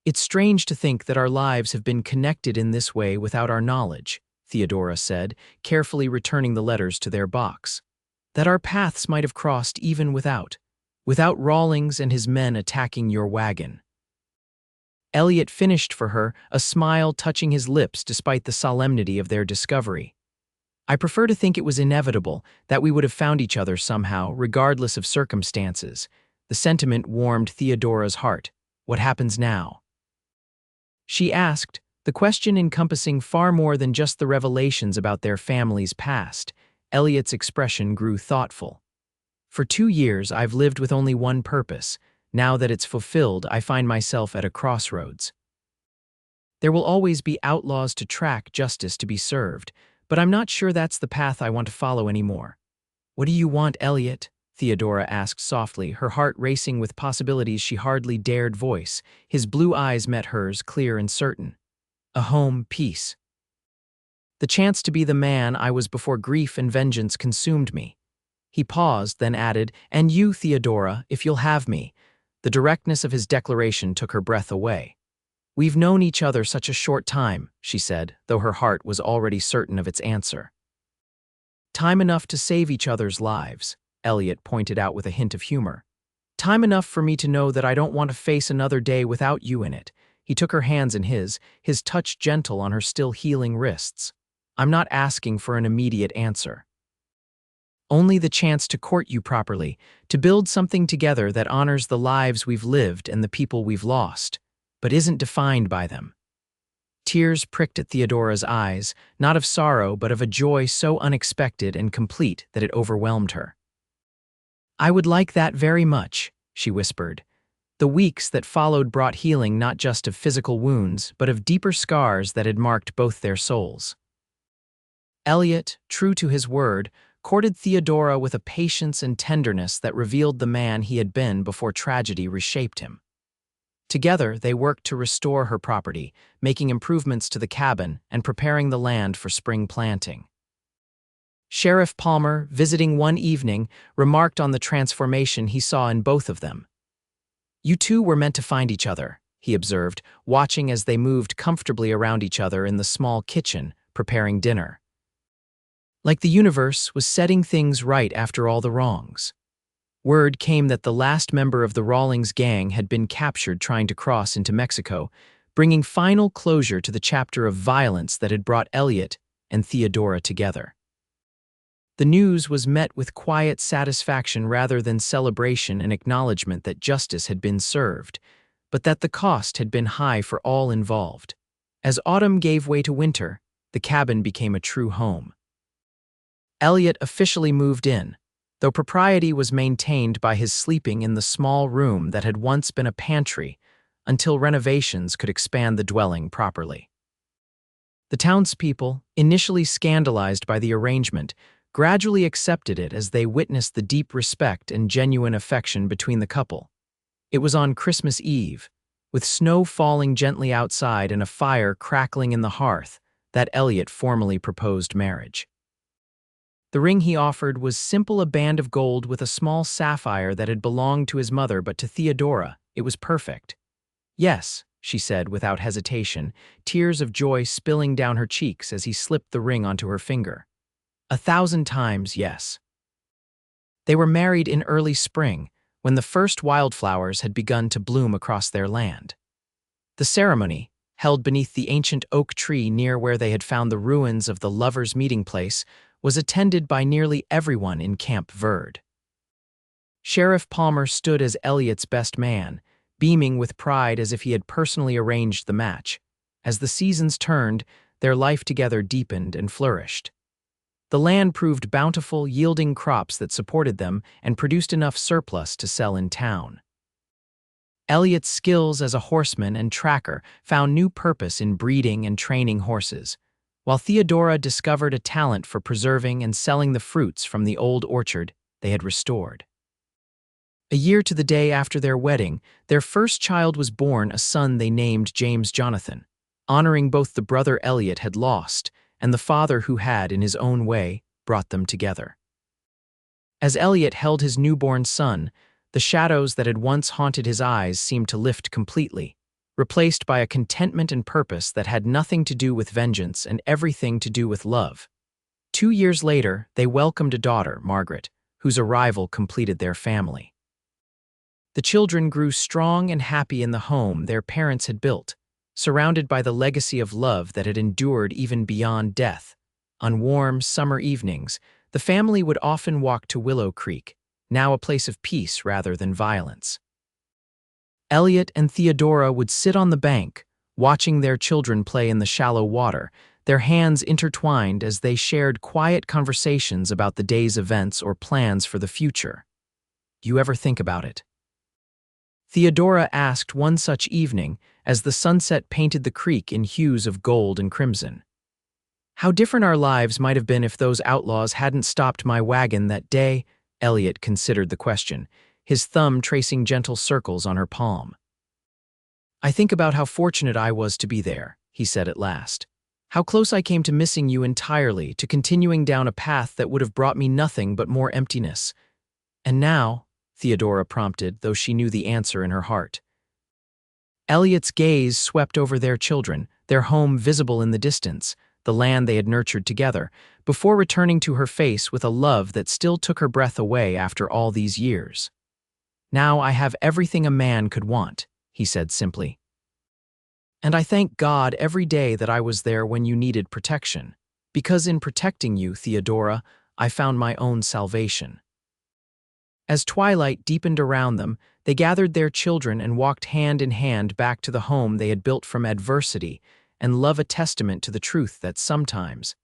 It's strange to think that our lives have been connected in this way without our knowledge, Theodora said, carefully returning the letters to their box. That our paths might have crossed even without Rawlings and his men attacking your wagon. Elliot finished for her, a smile touching his lips despite the solemnity of their discovery. I prefer to think it was inevitable, that we would have found each other somehow, regardless of circumstances. The sentiment warmed Theodora's heart. What happens now? She asked, the question encompassing far more than just the revelations about their family's past. Elliot's expression grew thoughtful. For 2 years, I've lived with only one purpose. Now that it's fulfilled, I find myself at a crossroads. There will always be outlaws to track, justice to be served, but I'm not sure that's the path I want to follow anymore. What do you want, Elliot? Theodora asked softly, her heart racing with possibilities she hardly dared voice. His blue eyes met hers, clear and certain. A home, peace. The chance to be the man I was before grief and vengeance consumed me. He paused, then added, and you, Theodora, if you'll have me. The directness of his declaration took her breath away. We've known each other such a short time, she said, though her heart was already certain of its answer. Time enough to save each other's lives, Elliot pointed out with a hint of humor. Time enough for me to know that I don't want to face another day without you in it. He took her hands in his touch gentle on her still healing wrists. I'm not asking for an immediate answer. Only the chance to court you properly, to build something together that honors the lives we've lived and the people we've lost, but isn't defined by them. Tears pricked at Theodora's eyes, not of sorrow but of a joy so unexpected and complete that it overwhelmed her. I would like that very much, she whispered. The weeks that followed brought healing not just of physical wounds, but of deeper scars that had marked both their souls. Elliot, true to his word, courted Theodora with a patience and tenderness that revealed the man he had been before tragedy reshaped him. Together, they worked to restore her property, making improvements to the cabin and preparing the land for spring planting. Sheriff Palmer, visiting one evening, remarked on the transformation he saw in both of them. "You two were meant to find each other," he observed, watching as they moved comfortably around each other in the small kitchen, preparing dinner. Like the universe was setting things right after all the wrongs. Word came that the last member of the Rawlings gang had been captured trying to cross into Mexico, bringing final closure to the chapter of violence that had brought Elliot and Theodora together. The news was met with quiet satisfaction rather than celebration and acknowledgement that justice had been served, but that the cost had been high for all involved. As autumn gave way to winter, the cabin became a true home. Elliot officially moved in, though propriety was maintained by his sleeping in the small room that had once been a pantry until renovations could expand the dwelling properly. The townspeople, initially scandalized by the arrangement, gradually accepted it as they witnessed the deep respect and genuine affection between the couple. It was on Christmas Eve, with snow falling gently outside and a fire crackling in the hearth, that Elliot formally proposed marriage. The ring he offered was simple, a band of gold with a small sapphire that had belonged to his mother, but to Theodora, it was perfect. "Yes," she said without hesitation, tears of joy spilling down her cheeks as he slipped the ring onto her finger. 1,000 times yes. They were married in early spring, when the first wildflowers had begun to bloom across their land. The ceremony, held beneath the ancient oak tree near where they had found the ruins of the lovers' meeting place, was attended by nearly everyone in Camp Verde. Sheriff Palmer stood as Elliot's best man, beaming with pride as if he had personally arranged the match. As the seasons turned, their life together deepened and flourished. The land proved bountiful, yielding crops that supported them and produced enough surplus to sell in town. Elliot's skills as a horseman and tracker found new purpose in breeding and training horses, while Theodora discovered a talent for preserving and selling the fruits from the old orchard they had restored. A year to the day after their wedding, their first child was born, a son they named James Jonathan, honoring both the brother Elliot had lost and the father who had, in his own way, brought them together. As Elliot held his newborn son, the shadows that had once haunted his eyes seemed to lift completely, replaced by a contentment and purpose that had nothing to do with vengeance and everything to do with love. 2 years later, they welcomed a daughter, Margaret, whose arrival completed their family. The children grew strong and happy in the home their parents had built, surrounded by the legacy of love that had endured even beyond death. On warm summer evenings, the family would often walk to Willow Creek, now a place of peace rather than violence. Elliot and Theodora would sit on the bank, watching their children play in the shallow water, their hands intertwined as they shared quiet conversations about the day's events or plans for the future. "You ever think about it?" Theodora asked one such evening as the sunset painted the creek in hues of gold and crimson. "How different our lives might have been if those outlaws hadn't stopped my wagon that day." Elliot considered the question, his thumb tracing gentle circles on her palm. "I think about how fortunate I was to be there," he said at last. "How close I came to missing you entirely, to continuing down a path that would have brought me nothing but more emptiness. And now," Theodora prompted, though she knew the answer in her heart. Elliot's gaze swept over their children, their home visible in the distance, the land they had nurtured together, before returning to her face with a love that still took her breath away after all these years. "Now I have everything a man could want," he said simply. "And I thank God every day that I was there when you needed protection, because in protecting you, Theodora, I found my own salvation." As twilight deepened around them, they gathered their children and walked hand in hand back to the home they had built from adversity, and love, a testament to the truth that sometimes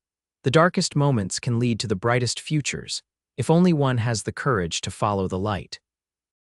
the darkest moments can lead to the brightest futures, if only one has the courage to follow the light.